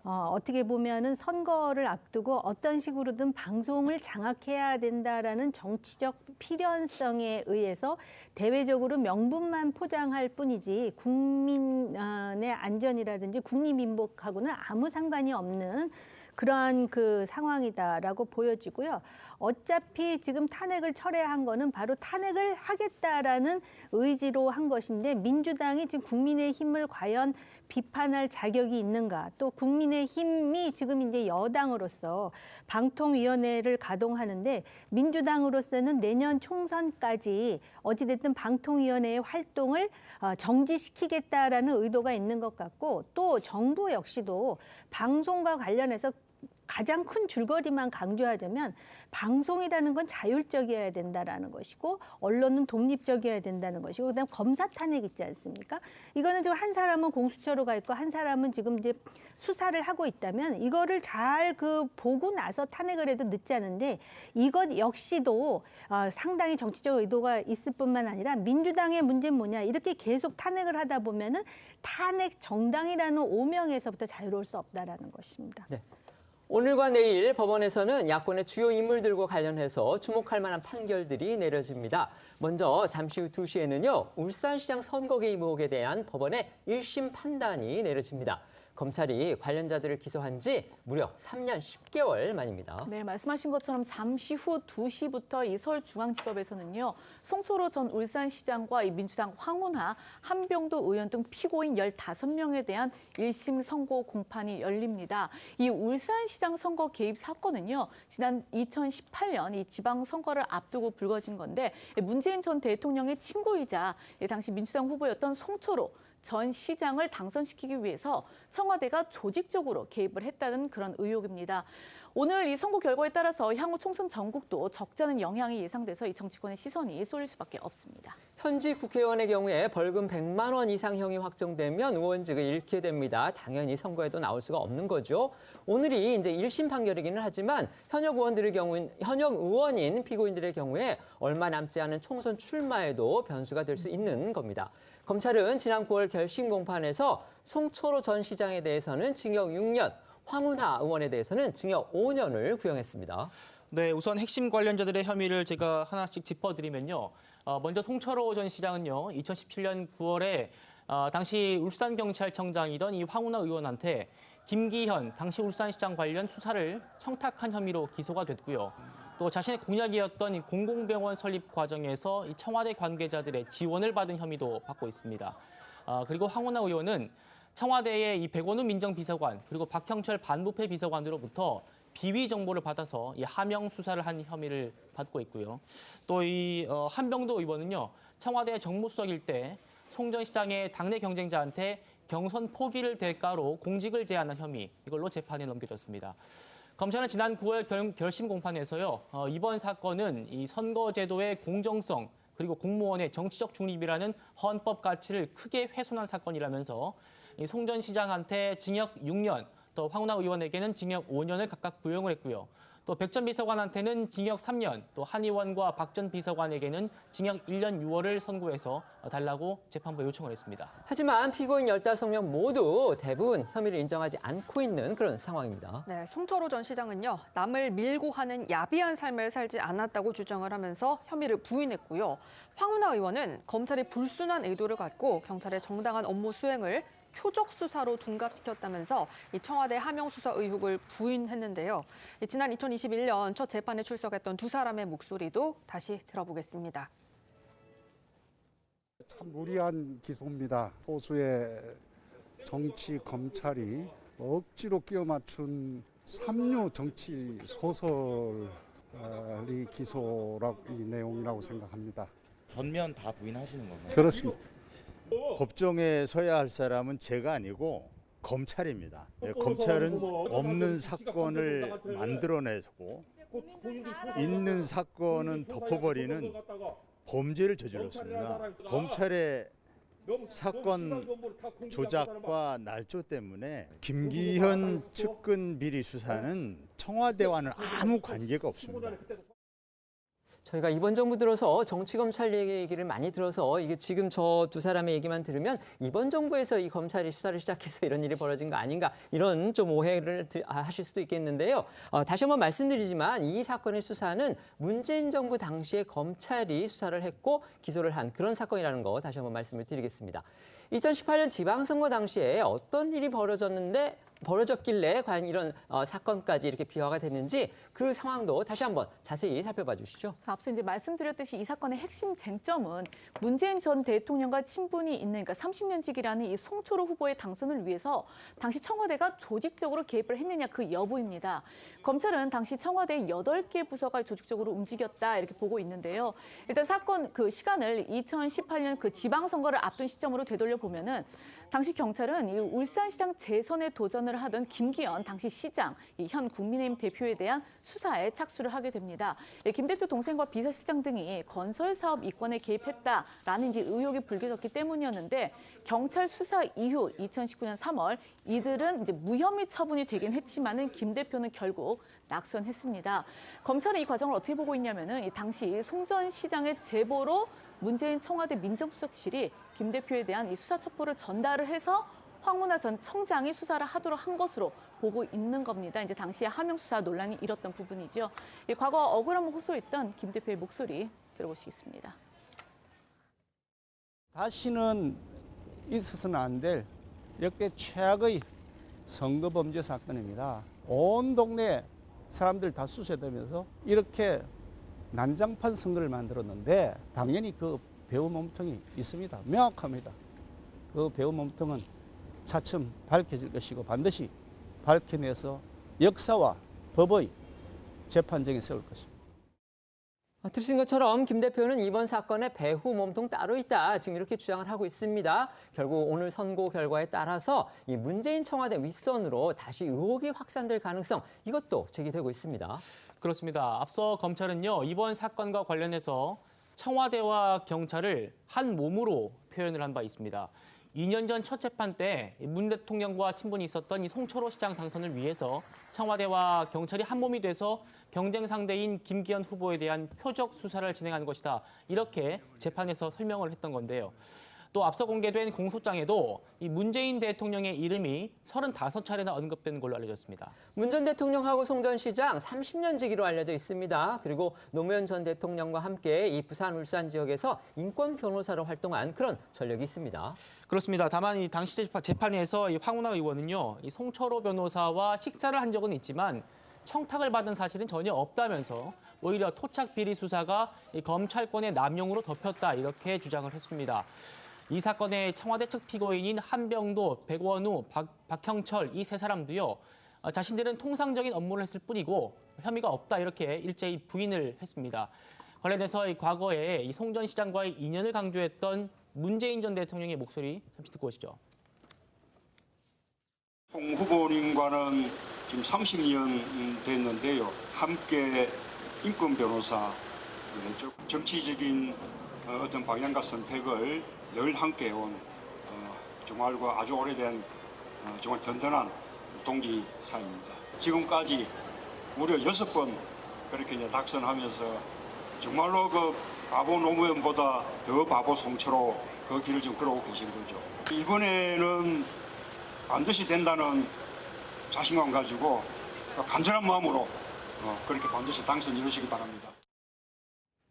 [SPEAKER 12] 어떻게 보면은 선거를 앞두고 어떤 식으로든 방송을 장악해야 된다라는 정치적 필연성에 의해서 대외적으로 명분만 포장할 뿐이지 국민의 안전이라든지 국민민복하고는 아무 상관이 없는 그러한 그 상황이다라고 보여지고요. 어차피 지금 탄핵을 철회한 거는 바로 탄핵을 하겠다라는 의지로 한 것인데 민주당이 지금 국민의힘을 과연 비판할 자격이 있는가? 또 국민의힘이 지금 이제 여당으로서 방통위원회를 가동하는데 민주당으로서는 내년 총선까지 어찌됐든 방통위원회의 활동을 정지시키겠다라는 의도가 있는 것 같고 또 정부 역시도 방송과 관련해서 가장 큰 줄거리만 강조하자면 방송이라는 건 자율적이어야 된다라는 것이고 언론은 독립적이어야 된다는 것이고 그다음 검사 탄핵 있지 않습니까? 이거는 지금 한 사람은 공수처로 가 있고 한 사람은 지금 이제 수사를 하고 있다면 이거를 잘 보고 나서 탄핵을 해도 늦지 않은데 이것 역시도 상당히 정치적 의도가 있을 뿐만 아니라 민주당의 문제는 뭐냐 이렇게 계속 탄핵을 하다 보면은 탄핵 정당이라는 오명에서부터 자유로울 수 없다라는 것입니다.
[SPEAKER 1] 네. 오늘과 내일 법원에서는 야권의 주요 인물들과 관련해서 주목할 만한 판결들이 내려집니다. 먼저 잠시 후 2시에는요. 울산시장 선거 개입 의혹에 대한 법원의 1심 판단이 내려집니다. 검찰이 관련자들을 기소한 지 무려 3년 10개월 만입니다.
[SPEAKER 2] 네, 말씀하신 것처럼 잠시 후 2시부터 이 서울중앙지법에서는요. 송철호 전 울산시장과 이 민주당 황운하, 한병도 의원 등 피고인 15명에 대한 1심 선고 공판이 열립니다. 이 울산시장 선거 개입 사건은요. 지난 2018년 이 지방선거를 앞두고 불거진 건데 문재인 전 대통령의 친구이자 당시 민주당 후보였던 송철호 전 시장을 당선시키기 위해서 청와대가 조직적으로 개입을 했다는 그런 의혹입니다. 오늘 이 선거 결과에 따라서 향후 총선 전국도 적지 않은 영향이 예상돼서 이 정치권의 시선이 쏠릴 수밖에 없습니다.
[SPEAKER 1] 현직 국회의원의 경우에 벌금 100만 원 이상형이 확정되면 의원직을 잃게 됩니다. 당연히 선거에도 나올 수가 없는 거죠. 오늘이 이제 1심 판결이기는 하지만 현역 의원인 피고인들의 경우에 얼마 남지 않은 총선 출마에도 변수가 될 수 있는 겁니다. 검찰은 지난 9월 결심 공판에서 송철호 전 시장에 대해서는 징역 6년, 황운하 의원에 대해서는 징역 5년을 구형했습니다.
[SPEAKER 3] 네, 우선 핵심 관련자들의 혐의를 제가 하나씩 짚어드리면요. 먼저 송철호 전 시장은요, 2017년 9월에 당시 울산경찰청장이던 이 황운하 의원한테 김기현 당시 울산시장 관련 수사를 청탁한 혐의로 기소가 됐고요. 또 자신의 공약이었던 이 공공병원 설립 과정에서 이 청와대 관계자들의 지원을 받은 혐의도 받고 있습니다. 그리고 황운하 의원은 청와대의 이 백원우 민정비서관 그리고 박형철 반부패 비서관으로부터 비위 정보를 받아서 이 하명 수사를 한 혐의를 받고 있고요. 또 이 한병도 의원은요, 청와대 정무수석일 때 송 전 시장의 당내 경쟁자한테 경선 포기를 대가로 공직을 제한한 혐의 이걸로 재판에 넘겨졌습니다. 검찰은 지난 9월 결심 공판에서요, 이번 사건은 이 선거제도의 공정성 그리고 공무원의 정치적 중립이라는 헌법 가치를 크게 훼손한 사건이라면서 송 전 시장한테 징역 6년, 또 황운하 의원에게는 징역 5년을 각각 구형을 했고요. 또 백 전 비서관한테는 징역 3년, 또 한 의원과 박 전 비서관에게는 징역 1년 6월을 선고해서 달라고 재판부에 요청을 했습니다.
[SPEAKER 1] 하지만 피고인 15명 모두 대부분 혐의를 인정하지 않고 있는 그런 상황입니다.
[SPEAKER 4] 네, 송철호 전 시장은요, 남을 밀고 하는 야비한 삶을 살지 않았다고 주장을 하면서 혐의를 부인했고요. 황운하 의원은 검찰이 불순한 의도를 갖고 경찰의 정당한 업무 수행을 표적 수사로 둔갑시켰다면서 이 청와대 하명 수사 의혹을 부인했는데요. 지난 2021년 첫 재판에 출석했던 두 사람의 목소리도 다시 들어보겠습니다.
[SPEAKER 7] 참 무리한 기소입니다. 보수의 정치 검찰이 억지로 끼워 맞춘 삼류 정치 소설이 기소라고 이 내용이라고 생각합니다.
[SPEAKER 10] 전면 다 부인하시는 건가요?
[SPEAKER 7] 그렇습니다.
[SPEAKER 10] 법정에 서야 할 사람은 제가 아니고 검찰입니다. 검찰은 없는 사건을 만들어내고 있는 사건은 덮어버리는 범죄를 저질렀습니다. 검찰의 사건 조작과 날조 때문에 김기현 측근 비리 수사는 청와대와는 아무 관계가 없습니다.
[SPEAKER 1] 저희가 이번 정부 들어서 정치검찰 얘기를 많이 들어서 이게 지금 저 두 사람의 얘기만 들으면 이번 정부에서 이 검찰이 수사를 시작해서 이런 일이 벌어진 거 아닌가 이런 좀 오해를 하실 수도 있겠는데요. 다시 한번 말씀드리지만 이 사건의 수사는 문재인 정부 당시에 검찰이 수사를 했고 기소를 한 그런 사건이라는 거 다시 한번 말씀을 드리겠습니다. 2018년 지방선거 당시에 어떤 일이 벌어졌길래 과연 이런 사건까지 이렇게 비화가 됐는지 그 상황도 다시 한번 자세히 살펴봐 주시죠.
[SPEAKER 2] 자, 앞서 이제 말씀드렸듯이 이 사건의 핵심 쟁점은 문재인 전 대통령과 친분이 있는 그러니까 30년직이라는 이 송철호 후보의 당선을 위해서 당시 청와대가 조직적으로 개입을 했느냐 그 여부입니다. 검찰은 당시 청와대 8개 부서가 조직적으로 움직였다 이렇게 보고 있는데요. 일단 사건 그 시간을 2018년 그 지방선거를 앞둔 시점으로 되돌려 보면은 당시 경찰은 이 울산시장 재선에 도전을 운전을 하던 김기현 당시 시장, 이 현 국민의힘 대표에 대한 수사에 착수를 하게 됩니다. 김 대표 동생과 비서실장 등이 건설 사업 이권에 개입했다라는 이제 의혹이 불거졌기 때문이었는데 경찰 수사 이후 2019년 3월 이들은 이제 무혐의 처분이 되긴 했지만은 김 대표는 결국 낙선했습니다. 검찰은 이 과정을 어떻게 보고 있냐면은 이 당시 송 전 시장의 제보로 문재인 청와대 민정수석실이 김 대표에 대한 이 수사 첩보를 전달을 해서 황운하 전 청장이 수사를 하도록 한 것으로 보고 있는 겁니다. 이제 당시에 하명 수사 논란이 일었던 부분이죠. 이 과거 억울함을 호소했던 김 대표의 목소리 들어보시겠습니다.
[SPEAKER 11] 다시는 있어서는 안 될 역대 최악의 선거범죄 사건입니다. 온 동네 사람들 다 수세되면서 이렇게 난장판 선거를 만들었는데 당연히 그 배후 몸통이 있습니다. 명확합니다. 그 배후 몸통은 차츰 밝혀질 것이고 반드시 밝혀내서 역사와 법의 재판정에 세울 것입니다.
[SPEAKER 1] 들으신 것처럼 김 대표는 이번 사건의 배후 몸통 따로 있다. 지금 이렇게 주장을 하고 있습니다. 결국 오늘 선고 결과에 따라서 이 문재인 청와대 윗선으로 다시 의혹이 확산될 가능성 이것도 제기되고 있습니다.
[SPEAKER 3] 그렇습니다. 앞서 검찰은요, 이번 사건과 관련해서 청와대와 경찰을 한 몸으로 표현을 한 바 있습니다. 2년 전 첫 재판 때 문 대통령과 친분이 있었던 이 송철호 시장 당선을 위해서 청와대와 경찰이 한 몸이 돼서 경쟁 상대인 김기현 후보에 대한 표적 수사를 진행하는 것이다. 이렇게 재판에서 설명을 했던 건데요. 또 앞서 공개된 공소장에도 이 문재인 대통령의 이름이 35차례나 언급된 걸로 알려졌습니다.
[SPEAKER 1] 문 전 대통령하고 송 전 시장 30년 지기로 알려져 있습니다. 그리고 노무현 전 대통령과 함께 이 부산, 울산 지역에서 인권 변호사로 활동한 그런 전력이 있습니다.
[SPEAKER 3] 그렇습니다. 다만 이 당시 재판에서 이 황운하 의원은요, 이 송철호 변호사와 식사를 한 적은 있지만 청탁을 받은 사실은 전혀 없다면서 오히려 토착 비리 수사가 이 검찰권의 남용으로 덮였다 이렇게 주장을 했습니다. 이 사건의 청와대 측 피고인인 한병도, 백원우, 박형철 이 세 사람도요. 자신들은 통상적인 업무를 했을 뿐이고 혐의가 없다 이렇게 일제히 부인을 했습니다. 관련해서 과거에 이 송 전 시장과의 인연을 강조했던 문재인 전 대통령의 목소리 잠시 듣고 오시죠.
[SPEAKER 14] 홍 후보님과는 지금 30년 됐는데요. 함께 인권 변호사, 정치적인 어떤 방향과 선택을 늘 함께 온 정말 아주 오래된 정말 든든한 동지 사이입니다. 지금까지 무려 6번 그렇게 이제 낙선하면서 정말로 그 바보 노무현보다 더 바보 송철호 그 길을 지금 걸어오고 계신 거죠. 이번에는 반드시 된다는 자신감 가지고 간절한 마음으로 그렇게 반드시 당선 이루시기 바랍니다.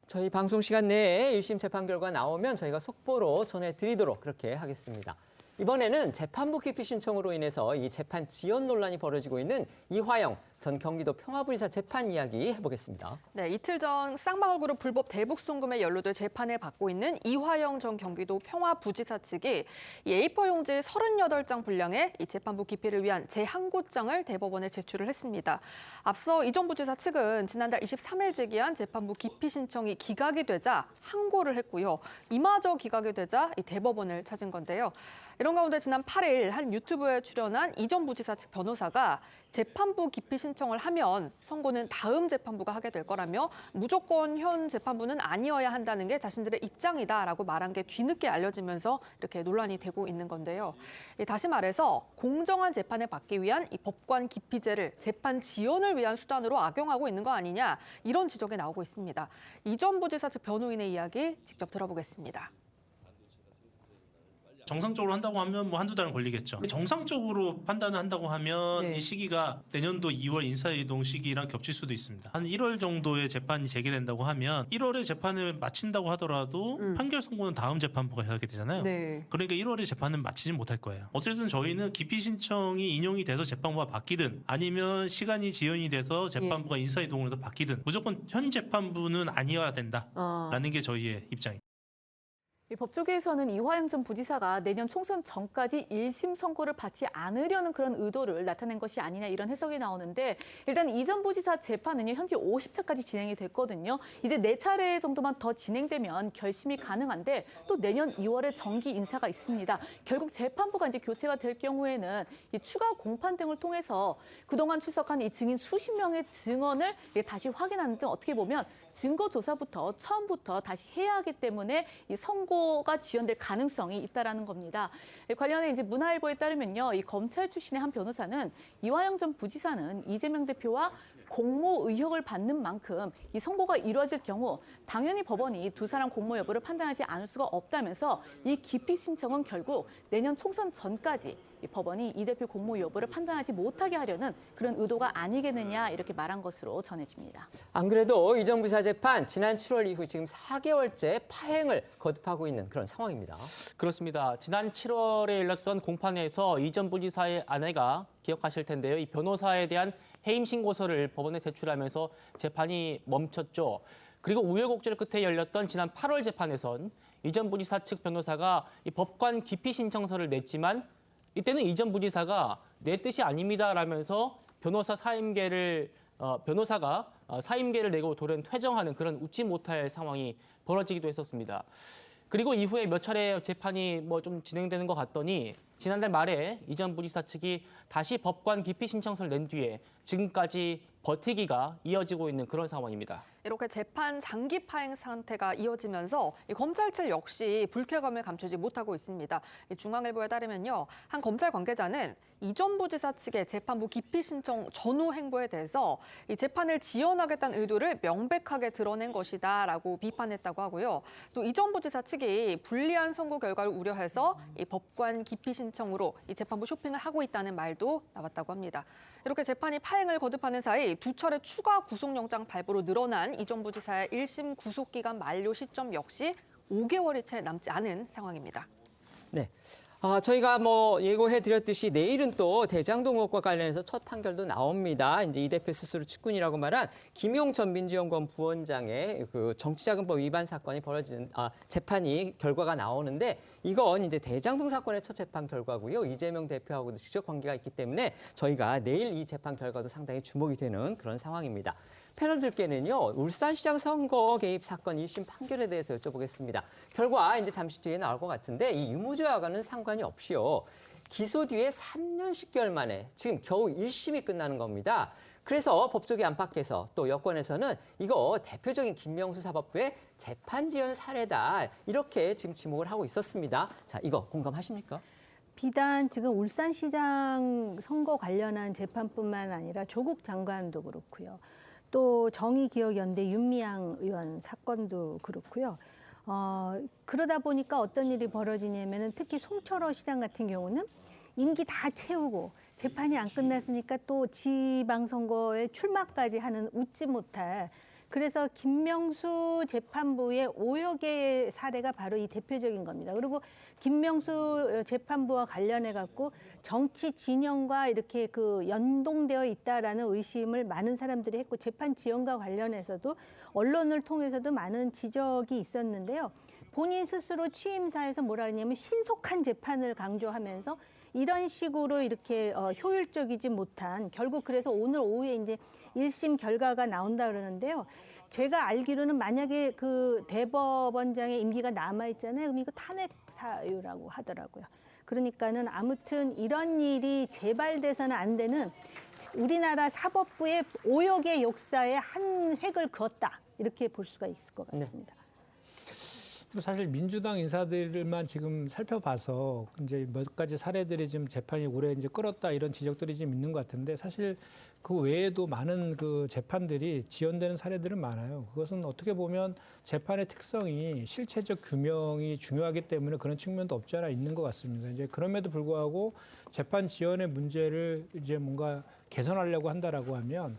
[SPEAKER 1] 저희 방송 시간 내에 1심 재판 결과 나오면 저희가 속보로 전해드리도록 그렇게 하겠습니다. 이번에는 재판부 기피 신청으로 인해서 이 재판 지연 논란이 벌어지고 있는 이화영 전 경기도 평화부지사 재판 이야기 해보겠습니다.
[SPEAKER 4] 네, 이틀 전 쌍방울그룹 불법 대북 송금에 연루돼 재판을 받고 있는 이화영 전 경기도 평화부지사 측이 A4 용지 38장 분량의 이 재판부 기피를 위한 재항고장을 대법원에 제출을 했습니다. 앞서 이 전 부지사 측은 지난달 23일 제기한 재판부 기피 신청이 기각이 되자 항고를 했고요. 이마저 기각이 되자 이 대법원을 찾은 건데요. 이런 가운데 지난 8일 한 유튜브에 출연한 이 전 부지사 측 변호사가 재판부 기피 신청을 하면 선고는 다음 재판부가 하게 될 거라며 무조건 현 재판부는 아니어야 한다는 게 자신들의 입장이다라고 말한 게 뒤늦게 알려지면서 이렇게 논란이 되고 있는 건데요. 다시 말해서 공정한 재판을 받기 위한 이 법관 기피제를 재판 지연을 위한 수단으로 악용하고 있는 거 아니냐 이런 지적이 나오고 있습니다. 이 전 부지사 측 변호인의 이야기 직접 들어보겠습니다.
[SPEAKER 16] 정상적으로 한다고 하면 뭐 한두 달은 걸리겠죠. 정상적으로 판단을 한다고 하면 이 시기가 내년도 2월 인사이동 시기랑 겹칠 수도 있습니다. 한 1월 정도에 재판이 재개된다고 하면 1월에 재판을 마친다고 하더라도 판결 선고는 다음 재판부가 해야 되잖아요.
[SPEAKER 24] 네.
[SPEAKER 16] 그러니까 1월에 재판은 마치진 못할 거예요. 어쨌든 저희는 기피 신청이 인용이 돼서 재판부가 바뀌든 아니면 시간이 지연이 돼서 재판부가 인사이동으로 바뀌든 무조건 현 재판부는 아니어야 된다라는 게 저희의 입장입니다.
[SPEAKER 2] 법조계에서는 이화영 전 부지사가 내년 총선 전까지 1심 선고를 받지 않으려는 그런 의도를 나타낸 것이 아니냐 이런 해석이 나오는데 일단 이 전 부지사 재판은요 현재 50차까지 진행이 됐거든요. 이제 4차례 정도만 더 진행되면 결심이 가능한데 또 내년 2월에 정기 인사가 있습니다. 결국 재판부가 이제 교체가 될 경우에는 이 추가 공판 등을 통해서 그동안 출석한 이 증인 수십 명의 증언을 다시 확인하는 등 어떻게 보면 증거 조사부터 처음부터 다시 해야 하기 때문에 이 선고가 지연될 가능성이 있다라는 겁니다. 관련해 이제 문화일보에 따르면요, 이 검찰 출신의 한 변호사는 이화영 전 부지사는 이재명 대표와 공모 의혹을 받는 만큼 이 선고가 이루어질 경우 당연히 법원이 두 사람 공모 여부를 판단하지 않을 수가 없다면서 이 기피 신청은 결국 내년 총선 전까지 이 법원이 이 대표 공모 여부를 판단하지 못하게 하려는 그런 의도가 아니겠느냐 이렇게 말한 것으로 전해집니다.
[SPEAKER 1] 안 그래도 이 전 부지사 재판 지난 7월 이후 지금 4개월째 파행을 거듭하고 있는 그런 상황입니다.
[SPEAKER 3] 그렇습니다. 지난 7월에 열렸던 공판에서 이 전 부지사의 아내가 기억하실 텐데요. 이 변호사에 대한 해임 신고서를 법원에 제출하면서 재판이 멈췄죠. 그리고 우여곡절 끝에 열렸던 지난 8월 재판에선 이 전 부지사 측 변호사가 이 법관 기피 신청서를 냈지만 이때는 이 전 부지사가 내 뜻이 아닙니다라면서 변호사가 사임계를 내고 돌연 퇴정하는 그런 웃지 못할 상황이 벌어지기도 했었습니다. 그리고 이후에 몇 차례 재판이 좀 진행되는 것 같더니 지난달 말에 이 전 부지사 측이 다시 법관 기피 신청서를 낸 뒤에 지금까지 버티기가 이어지고 있는 그런 상황입니다.
[SPEAKER 4] 이렇게 재판 장기 파행 상태가 이어지면서 이 검찰 측 역시 불쾌감을 감추지 못하고 있습니다. 중앙일보에 따르면요, 한 검찰 관계자는 이 전 부지사 측의 재판부 기피 신청 전후 행보에 대해서 이 재판을 지연하겠다는 의도를 명백하게 드러낸 것이다라고 비판했다고 하고요. 또 이 전 부지사 측이 불리한 선고 결과를 우려해서 이 법관 기피 신청으로 이 재판부 쇼핑을 하고 있다는 말도 나왔다고 합니다. 이렇게 재판이 파행을 거듭하는 사이 두 차례 추가 구속영장 발부로 늘어난 이 전 부지사의 1심 구속기간 만료 시점 역시 5개월이 채 남지 않은 상황입니다.
[SPEAKER 1] 네. 저희가 예고해드렸듯이 내일은 또 대장동 의혹과 관련해서 첫 판결도 나옵니다. 이제 이 대표 스스로 측근이라고 말한 김용 전 민주연구원 부원장의 그 정치자금법 위반 사건이 벌어지는 재판이 결과가 나오는데 이건 이제 대장동 사건의 첫 재판 결과고요. 이재명 대표하고도 직접 관계가 있기 때문에 저희가 내일 이 재판 결과도 상당히 주목이 되는 그런 상황입니다. 패널들께는요, 울산시장 선거 개입 사건 1심 판결에 대해서 여쭤보겠습니다. 결과 이제 잠시 뒤에 나올 것 같은데 이 유무죄와는 상관이 없이요. 기소 뒤에 3년 10개월 만에 지금 겨우 1심이 끝나는 겁니다. 그래서 법조계 안팎에서 또 여권에서는 이거 대표적인 김명수 사법부의 재판 지연 사례다. 이렇게 지금 지목을 하고 있었습니다. 자, 이거 공감하십니까?
[SPEAKER 12] 비단 지금 울산시장 선거 관련한 재판뿐만 아니라 조국 장관도 그렇고요. 또 정의기억연대 윤미향 의원 사건도 그렇고요. 그러다 보니까 어떤 일이 벌어지냐면은 특히 송철호 시장 같은 경우는 임기 다 채우고 재판이 안 끝났으니까 또 지방선거에 출마까지 하는 웃지 못할, 그래서 김명수 재판부의 오역의 사례가 바로 이 대표적인 겁니다. 그리고 김명수 재판부와 관련해 갖고 정치 진영과 이렇게 연동되어 있다라는 의심을 많은 사람들이 했고, 재판 지연과 관련해서도 언론을 통해서도 많은 지적이 있었는데요. 본인 스스로 취임사에서 뭐라 그러냐면 신속한 재판을 강조하면서 이런 식으로 이렇게 효율적이지 못한, 결국 그래서 오늘 오후에 이제 1심 결과가 나온다 그러는데요. 제가 알기로는 만약에 그 대법원장의 임기가 남아있잖아요. 그럼 이거 탄핵 사유라고 하더라고요. 그러니까는 아무튼 이런 일이 재발돼서는 안 되는 우리나라 사법부의 오역의 역사에 한 획을 그었다. 이렇게 볼 수가 있을 것 같습니다.
[SPEAKER 13] 사실 민주당 인사들만 지금 살펴봐서 이제 몇 가지 사례들이 지금 재판이 오래 이제 끌었다 이런 지적들이 좀 있는 것 같은데, 사실 그 외에도 많은 그 재판들이 지연되는 사례들은 많아요. 그것은 어떻게 보면 재판의 특성이 실체적 규명이 중요하기 때문에 그런 측면도 없지 않아 있는 것 같습니다. 이제 그럼에도 불구하고 재판 지연의 문제를 이제 뭔가 개선하려고 한다라고 하면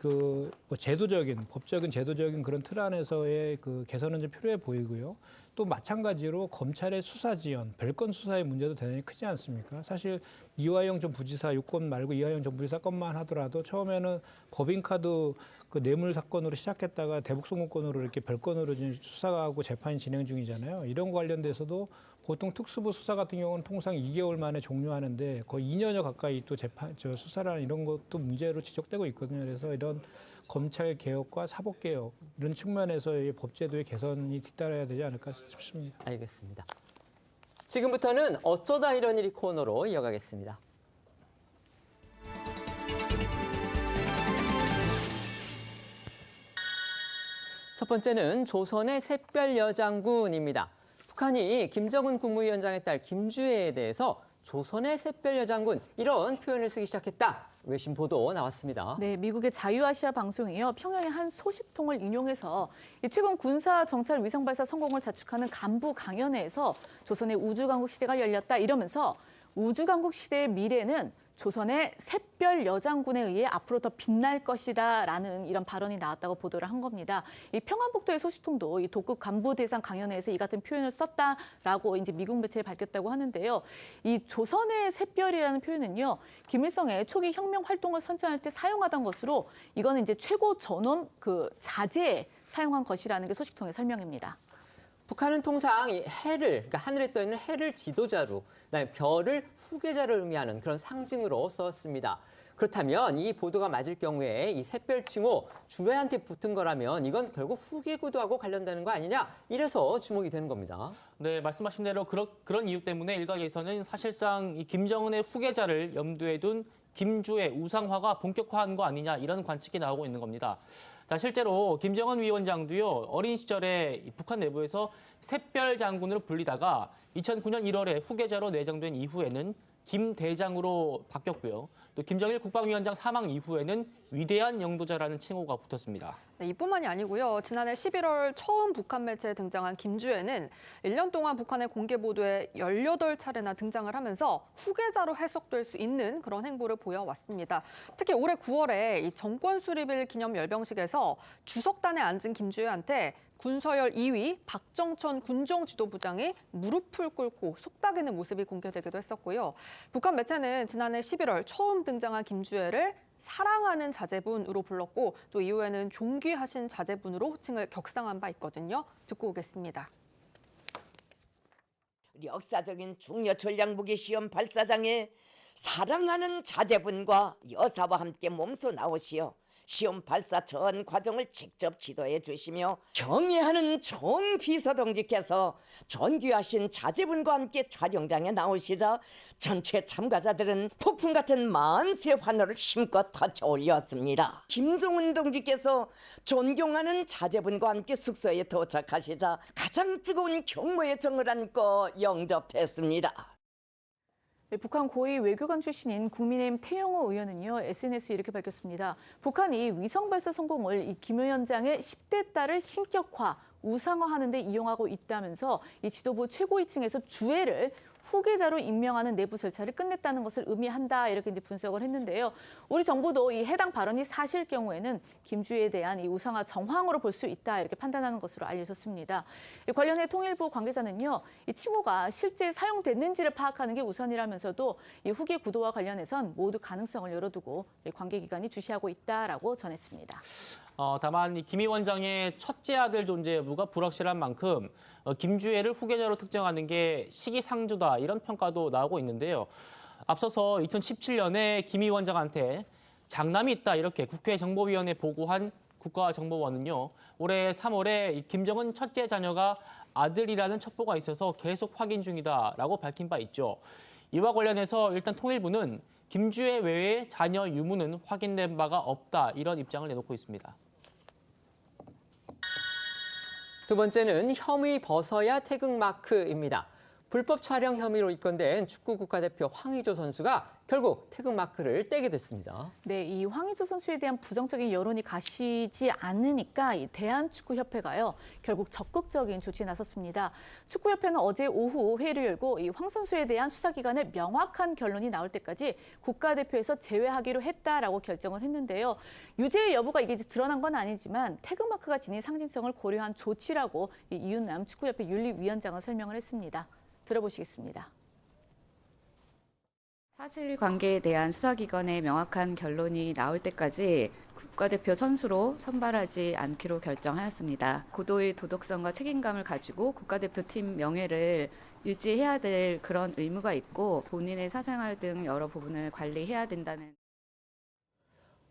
[SPEAKER 13] 그 제도적인, 법적인 제도적인 그런 틀 안에서의 그 개선은 좀 필요해 보이고요. 또 마찬가지로 검찰의 수사 지연, 별건 수사의 문제도 대단히 크지 않습니까? 사실 이화영 전 부지사 요건 말고 이화영 전 부지사 건만 하더라도 처음에는 법인카드 그 뇌물 사건으로 시작했다가 대북송금건으로 이렇게 별건으로 지금 수사하고 재판이 진행 중이잖아요. 이런 관련돼서도 보통 특수부 수사 같은 경우는 통상 2개월 만에 종료하는데 거의 2년여 가까이 또 수사라는 이런 것도 문제로 지적되고 있거든요. 그래서 이런 검찰 개혁과 사법 개혁 이런 측면에서의 법제도의 개선이 뒤따라야 되지 않을까 싶습니다.
[SPEAKER 1] 알겠습니다. 지금부터는 어쩌다 이런 일이 코너로 이어가겠습니다. 첫 번째는 조선의 샛별 여장군입니다. 북한이 김정은 국무위원장의 딸 김주애에 대해서 조선의 샛별 여장군 이런 표현을 쓰기 시작했다. 외신 보도 나왔습니다.
[SPEAKER 2] 네, 미국의 자유아시아 방송이요. 평양의 한 소식통을 인용해서 최근 군사 정찰 위성 발사 성공을 자축하는 간부 강연회에서 조선의 우주강국 시대가 열렸다 이러면서 우주강국 시대의 미래는 조선의 샛별 여장군에 의해 앞으로 더 빛날 것이다라는 이런 발언이 나왔다고 보도를 한 겁니다. 이 평안북도의 소식통도 이 독극 간부 대상 강연회에서 이 같은 표현을 썼다라고 이제 미국 매체에 밝혔다고 하는데요. 이 조선의 샛별이라는 표현은요, 김일성의 초기 혁명 활동을 선전할 때 사용하던 것으로 이거는 이제 최고 전원 그 자제에 사용한 것이라는 게 소식통의 설명입니다.
[SPEAKER 1] 북한은 통상 이 해를, 그러니까 하늘에 떠 있는 해를 지도자로, 그다음에 별을 후계자로 의미하는 그런 상징으로 썼습니다. 그렇다면 이 보도가 맞을 경우에 이 샛별 칭호 주애한테 붙은 거라면 이건 결국 후계 구도하고 관련되는 거 아니냐? 이래서 주목이 되는 겁니다.
[SPEAKER 3] 네, 말씀하신 대로 그런 이유 때문에 일각에서는 사실상 이 김정은의 후계자를 염두에 둔 김주애 우상화가 본격화한 거 아니냐 이런 관측이 나오고 있는 겁니다. 자, 실제로 김정은 위원장도요, 어린 시절에 북한 내부에서 샛별 장군으로 불리다가 2009년 1월에 후계자로 내정된 이후에는 김 대장으로 바뀌었고요. 또 김정일 국방위원장 사망 이후에는 위대한 영도자라는 칭호가 붙었습니다.
[SPEAKER 4] 네, 이뿐만이 아니고요. 지난해 11월 처음 북한 매체에 등장한 김주애는 1년 동안 북한의 공개 보도에 18차례나 등장을 하면서 후계자로 해석될 수 있는 그런 행보를 보여왔습니다. 특히 올해 9월에 이 정권 수립일 기념 열병식에서 주석단에 앉은 김주애한테 군서열 2위 박정천 군정 지도부장이 무릎을 꿇고 속닥이는 모습이 공개되기도 했었고요. 북한 매체는 지난해 11월 처음 등장한 김주애를 사랑하는 자제분으로 불렀고 또 이후에는 존귀하신 자제분으로 호칭을 격상한 바 있거든요. 듣고 오겠습니다.
[SPEAKER 15] 역사적인 중요 전략무기 시험 발사장에 사랑하는 자제분과 여사와 함께 몸소 나오시어 시험 발사 전 과정을 직접 지도해 주시며 경애하는 정 비서동지께서 존귀하신 자제분과 함께 촬영장에 나오시자 전체 참가자들은 폭풍 같은 만세 환호를 힘껏 터쳐 올렸습니다. 김종은 동지께서 존경하는 자제분과 함께 숙소에 도착하시자 가장 뜨거운 경모의 정을 안고 영접했습니다.
[SPEAKER 2] 네, 북한 고위 외교관 출신인 국민의힘 태영호 의원은요, SNS에 이렇게 밝혔습니다. 북한이 위성 발사 성공을 이 김 위원장의 10대 딸을 신격화, 우상화하는 데 이용하고 있다면서 이 지도부 최고위층에서 주애를 후계자로 임명하는 내부 절차를 끝냈다는 것을 의미한다 이렇게 이제 분석을 했는데요. 우리 정부도 이 해당 발언이 사실 경우에는 김주애에 대한 이 우상화 정황으로 볼 수 있다 이렇게 판단하는 것으로 알려졌습니다. 관련해 통일부 관계자는요, 이 칭호가 실제 사용됐는지를 파악하는 게 우선이라면서도 이 후계 구도와 관련해선 모두 가능성을 열어두고 관계기관이 주시하고 있다라고 전했습니다.
[SPEAKER 3] 다만 김 위원장의 첫째 아들 존재 여부가 불확실한 만큼 김주애를 후계자로 특정하는 게 시기상조다 이런 평가도 나오고 있는데요. 앞서서 2017년에 김 위원장한테 장남이 있다 이렇게 국회 정보위원회에 보고한 국가정보원은요. 올해 3월에 김정은 첫째 자녀가 아들이라는 첩보가 있어서 계속 확인 중이다라고 밝힌 바 있죠. 이와 관련해서 일단 통일부는 김주애 외에 자녀 유무는 확인된 바가 없다 이런 입장을 내놓고 있습니다.
[SPEAKER 1] 두 번째는 혐의 벗어야 태극마크입니다. 불법 촬영 혐의로 입건된 축구 국가대표 황의조 선수가 결국 태극마크를 떼게 됐습니다.
[SPEAKER 2] 네, 이 황의조 선수에 대한 부정적인 여론이 가시지 않으니까 이 대한축구협회가요, 결국 적극적인 조치에 나섰습니다. 축구협회는 어제 오후 회의를 열고 이 황 선수에 대한 수사기관의 명확한 결론이 나올 때까지 국가대표에서 제외하기로 했다라고 결정을 했는데요. 유죄의 여부가 이게 드러난 건 아니지만 태극마크가 지닌 상징성을 고려한 조치라고 이 이윤남 축구협회 윤리위원장은 설명을 했습니다. 들어보시겠습니다.
[SPEAKER 17] 사실관계에 대한 수사기관의 명확한 결론이 나올 때까지 국가대표 선수로 선발하지 않기로 결정하였습니다. 고도의 도덕성과 책임감을 가지고 국가대표팀 명예를 유지해야 될 그런 의무가 있고 본인의 사생활 등 여러 부분을 관리해야 된다는.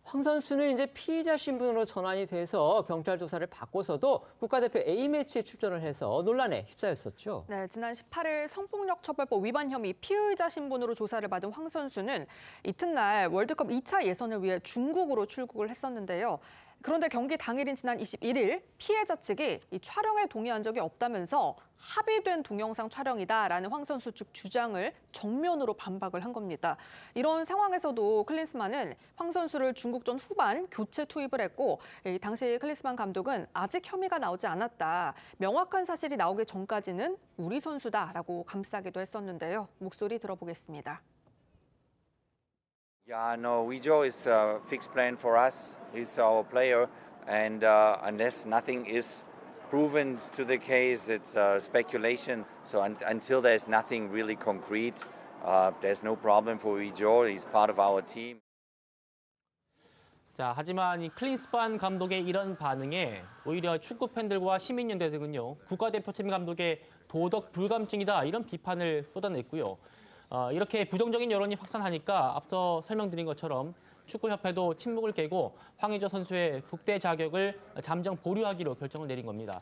[SPEAKER 1] 황 선수는 이제 피의자 신분으로 전환이 돼서 경찰 조사를 받고서도 국가대표 A매치에 출전을 해서 논란에 휩싸였었죠.
[SPEAKER 4] 네, 지난 18일 성폭력처벌법 위반 혐의 피의자 신분으로 조사를 받은 황 선수는 이튿날 월드컵 2차 예선을 위해 중국으로 출국을 했었는데요. 그런데 경기 당일인 지난 21일 피해자 측이 이 촬영에 동의한 적이 없다면서 합의된 동영상 촬영이다라는 황 선수 측 주장을 정면으로 반박을 한 겁니다. 이런 상황에서도 클린스만은 황 선수를 중국전 후반 교체 투입을 했고 당시 클린스만 감독은 아직 혐의가 나오지 않았다. 명확한 사실이 나오기 전까지는 우리 선수다라고 감싸기도 했었는데요. 목소리 들어보겠습니다.
[SPEAKER 18] Yeah, no, Wejo is a fixed plan for us. He's our player, and unless nothing is proven to the case, it's speculation. So until there's nothing really concrete, there's no problem for Wejo. He's part of our team.
[SPEAKER 3] 자, 하지만 이 클린스만 감독의 이런 반응에 오히려 축구 팬들과 시민연대 등은요, 국가대표팀 감독의 도덕 불감증이다 이런 비판을 쏟아냈고요. 이렇게 부정적인 여론이 확산하니까 앞서 설명드린 것처럼 축구협회도 침묵을 깨고 황의조 선수의 국대 자격을 잠정 보류하기로 결정을 내린 겁니다.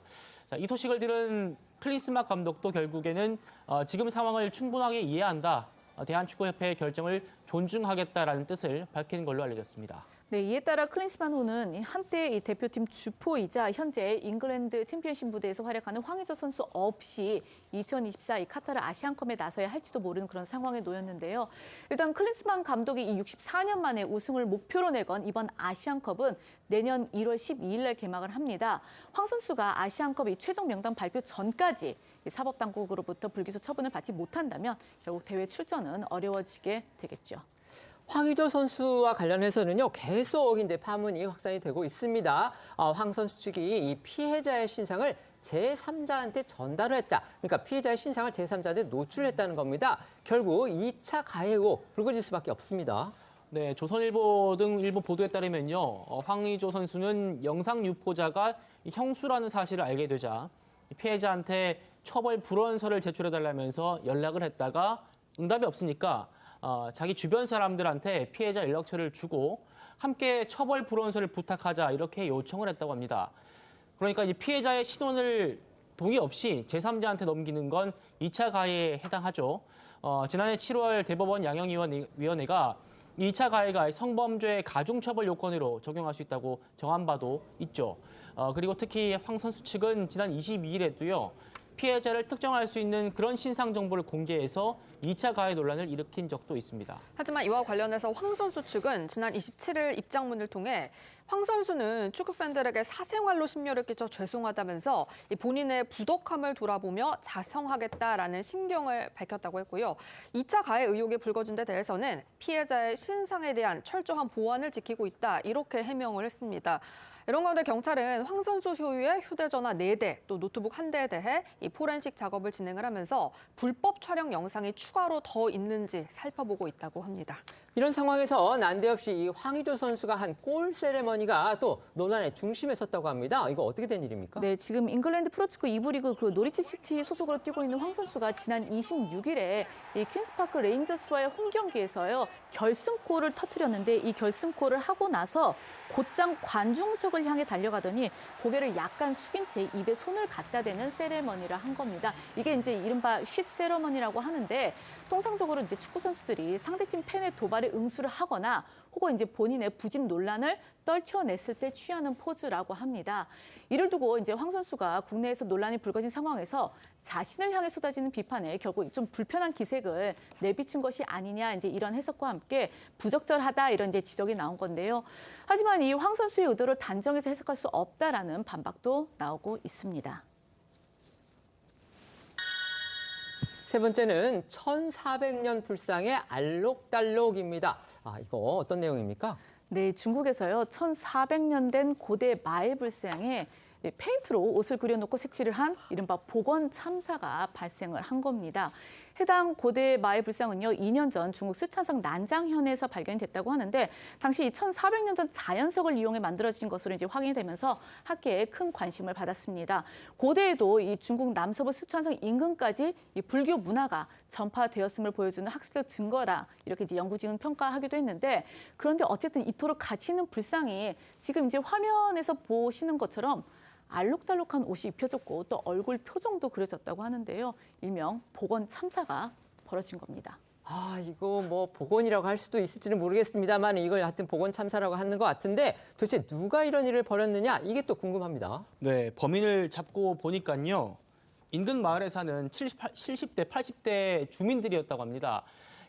[SPEAKER 3] 자, 이 소식을 들은 클린스만 감독도 결국에는 지금 상황을 충분하게 이해한다. 대한축구협회의 결정을 존중하겠다라는 뜻을 밝힌 걸로 알려졌습니다.
[SPEAKER 2] 네, 이에 따라 클린스만호는 한때 이 대표팀 주포이자 현재 잉글랜드 챔피언십 무대에서 활약하는 황의조 선수 없이 2024 이 카타르 아시안컵에 나서야 할지도 모르는 그런 상황에 놓였는데요. 일단 클린스만 감독이 이 64년 만에 우승을 목표로 내건 이번 아시안컵은 내년 1월 12일 날 개막을 합니다. 황 선수가 아시안컵 이 최종 명단 발표 전까지 사법당국으로부터 불기소 처분을 받지 못한다면 결국 대회 출전은 어려워지게 되겠죠.
[SPEAKER 1] 황의조 선수와 관련해서는요, 계속 이제 파문이 확산이 되고 있습니다. 황 선수 측이 이 피해자의 신상을 제3자한테 전달을 했다. 그러니까 피해자의 신상을 제3자한테 노출했다는 겁니다. 결국 2차 가해 의혹 불거질 수밖에 없습니다.
[SPEAKER 3] 네, 조선일보 등 일본 보도에 따르면요, 황의조 선수는 영상 유포자가 형수라는 사실을 알게 되자 피해자한테 처벌 불원서를 제출해달라면서 연락을 했다가 응답이 없으니까 자기 주변 사람들한테 피해자 연락처를 주고 함께 처벌 불원서를 부탁하자 이렇게 요청을 했다고 합니다. 그러니까 이 피해자의 신원을 동의 없이 제3자한테 넘기는 건 2차 가해에 해당하죠. 지난해 7월 대법원 양형위원회가 2차 가해가 성범죄 가중처벌 요건으로 적용할 수 있다고 정한 바도 있죠. 그리고 특히 황 선수 측은 지난 22일에도요. 피해자를 특정할 수 있는 그런 신상 정보를 공개해서 2차 가해 논란을 일으킨 적도 있습니다.
[SPEAKER 4] 하지만 이와 관련해서 황 선수 측은 지난 27일 입장문을 통해 황 선수는 축구 팬들에게 사생활로 심려를 끼쳐 죄송하다면서 본인의 부덕함을 돌아보며 자성하겠다라는 심경을 밝혔다고 했고요. 2차 가해 의혹이 불거진 데 대해서는 피해자의 신상에 대한 철저한 보안을 지키고 있다 이렇게 해명을 했습니다. 이런 가운데 경찰은 황 선수 소유의 휴대전화 4대, 또 노트북 1대에 대해 이 포렌식 작업을 진행을 하면서 불법 촬영 영상이 추가로 더 있는지 살펴보고 있다고 합니다.
[SPEAKER 1] 이런 상황에서 난데없이 이 황의조 선수가 한 골 세레머니가 또 논란의 중심에 섰다고 합니다. 이거 어떻게 된 일입니까?
[SPEAKER 2] 네, 지금 잉글랜드 프로축구 2부 리그 그 노리치 시티 소속으로 뛰고 있는 황 선수가 지난 26일에 이 퀸스파크 레인저스와의 홈 경기에서요 결승골을 터뜨렸는데 이 결승골을 하고 나서 곧장 관중석을 향해 달려가더니 고개를 약간 숙인 채 입에 손을 갖다 대는 세레머니를 한 겁니다. 이게 이제 이른바 쉿 세레머니라고 하는데 통상적으로 이제 축구 선수들이 상대팀 팬의 도발에 응수를 하거나 혹은 이제 본인의 부진 논란을 떨쳐냈을 때 취하는 포즈라고 합니다. 이를 두고 이제 황 선수가 국내에서 논란이 불거진 상황에서 자신을 향해 쏟아지는 비판에 결국 좀 불편한 기색을 내비친 것이 아니냐, 이제 이런 해석과 함께 부적절하다, 이런 이제 지적이 나온 건데요. 하지만 이 황 선수의 의도를 단정해서 해석할 수 없다라는 반박도 나오고 있습니다.
[SPEAKER 1] 세 번째는 1400년 불상의 알록달록입니다. 이거 어떤 내용입니까?
[SPEAKER 2] 네, 중국에서요. 1400년 된 고대 마의 불상에 페인트로 옷을 그려놓고 색칠을 한 이른바 복원 참사가 발생을 한 겁니다. 해당 고대 마의 불상은요, 2년 전 중국 쓰촨성 난장현에서 발견이 됐다고 하는데, 당시 1400년 전 자연석을 이용해 만들어진 것으로 이제 확인이 되면서 학계에 큰 관심을 받았습니다. 고대에도 이 중국 남서부 쓰촨성 인근까지 이 불교 문화가 전파되었음을 보여주는 학술적 증거라, 이렇게 이제 연구진은 평가하기도 했는데, 그런데 어쨌든 이토록 가치 있는 불상이 지금 이제 화면에서 보시는 것처럼 알록달록한 옷이 입혀졌고 또 얼굴 표정도 그려졌다고 하는데요. 일명 복원 참사가 벌어진 겁니다.
[SPEAKER 1] 이거 뭐 복원이라고 할 수도 있을지는 모르겠습니다만 이걸 하여튼 복원 참사라고 하는 것 같은데 도대체 누가 이런 일을 벌였느냐, 이게 또 궁금합니다.
[SPEAKER 3] 네, 범인을 잡고 보니까요. 인근 마을에 사는 70대, 80대 주민들이었다고 합니다.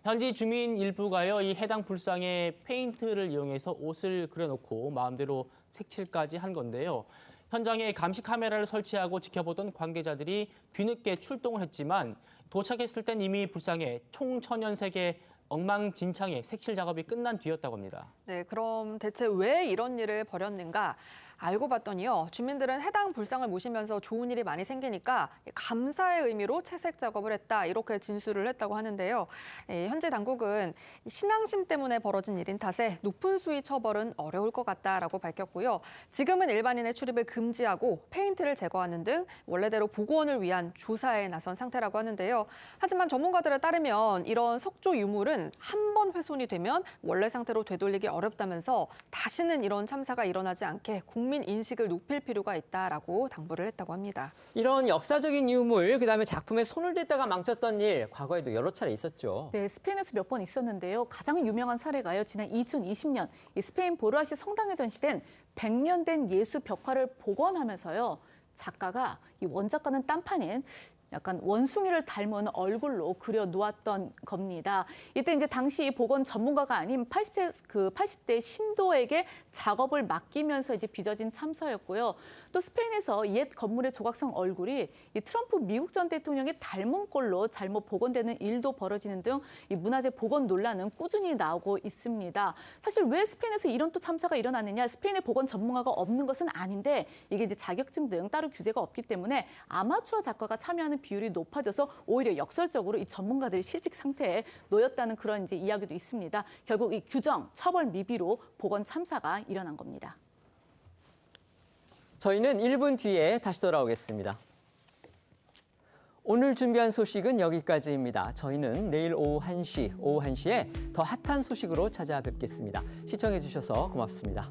[SPEAKER 3] 현지 주민 일부가요, 이 해당 불상에 페인트를 이용해서 옷을 그려놓고 마음대로 색칠까지 한 건데요. 현장에 감시 카메라를 설치하고 지켜보던 관계자들이 뒤늦게 출동을 했지만 도착했을 땐 이미 불상에 총천연색의 엉망진창의 색칠 작업이 끝난 뒤였다고 합니다.
[SPEAKER 4] 네, 그럼 대체 왜 이런 일을 벌였는가? 알고 봤더니요, 주민들은 해당 불상을 모시면서 좋은 일이 많이 생기니까 감사의 의미로 채색 작업을 했다, 이렇게 진술을 했다고 하는데요. 현재 당국은 신앙심 때문에 벌어진 일인 탓에 높은 수위 처벌은 어려울 것 같다라고 밝혔고요. 지금은 일반인의 출입을 금지하고 페인트를 제거하는 등 원래대로 복원을 위한 조사에 나선 상태라고 하는데요. 하지만 전문가들에 따르면 이런 석조 유물은 한 번 훼손이 되면 원래 상태로 되돌리기 어렵다면서 다시는 이런 참사가 일어나지 않게 국민 인식을 높일 필요가 있다라고 당부를 했다고 합니다.
[SPEAKER 1] 이런 역사적인 유물, 그다음에 작품에 손을 댔다가 망쳤던 일, 과거에도 여러 차례 있었죠.
[SPEAKER 2] 네, 스페인에서 몇 번 있었는데요. 가장 유명한 사례가요, 지난 2020년 이 스페인 보르아시 성당에 전시된 100년 된 예술 벽화를 복원하면서요, 작가가 이 원작과는 딴판인 약간 원숭이를 닮은 얼굴로 그려 놓았던 겁니다. 이때 이제 당시 복원 전문가가 아닌 80대 신도에게 작업을 맡기면서 이제 빚어진 참사였고요. 또 스페인에서 옛 건물의 조각성 얼굴이 이 트럼프 미국 전 대통령의 닮은 꼴로 잘못 복원되는 일도 벌어지는 등 이 문화재 복원 논란은 꾸준히 나오고 있습니다. 사실 왜 스페인에서 이런 또 참사가 일어났느냐? 스페인에 복원 전문가가 없는 것은 아닌데 이게 이제 자격증 등 따로 규제가 없기 때문에 아마추어 작가가 참여하는 비율이 높아져서 오히려 역설적으로 이 전문가들이 실직 상태에 놓였다는 그런 이제 이야기도 있습니다. 결국 이 규정, 처벌 미비로 복원 참사가 일어난 겁니다.
[SPEAKER 1] 저희는 1분 뒤에 다시 돌아오겠습니다. 오늘 준비한 소식은 여기까지입니다. 저희는 내일 오후 1시에 더 핫한 소식으로 찾아뵙겠습니다. 시청해 주셔서 고맙습니다.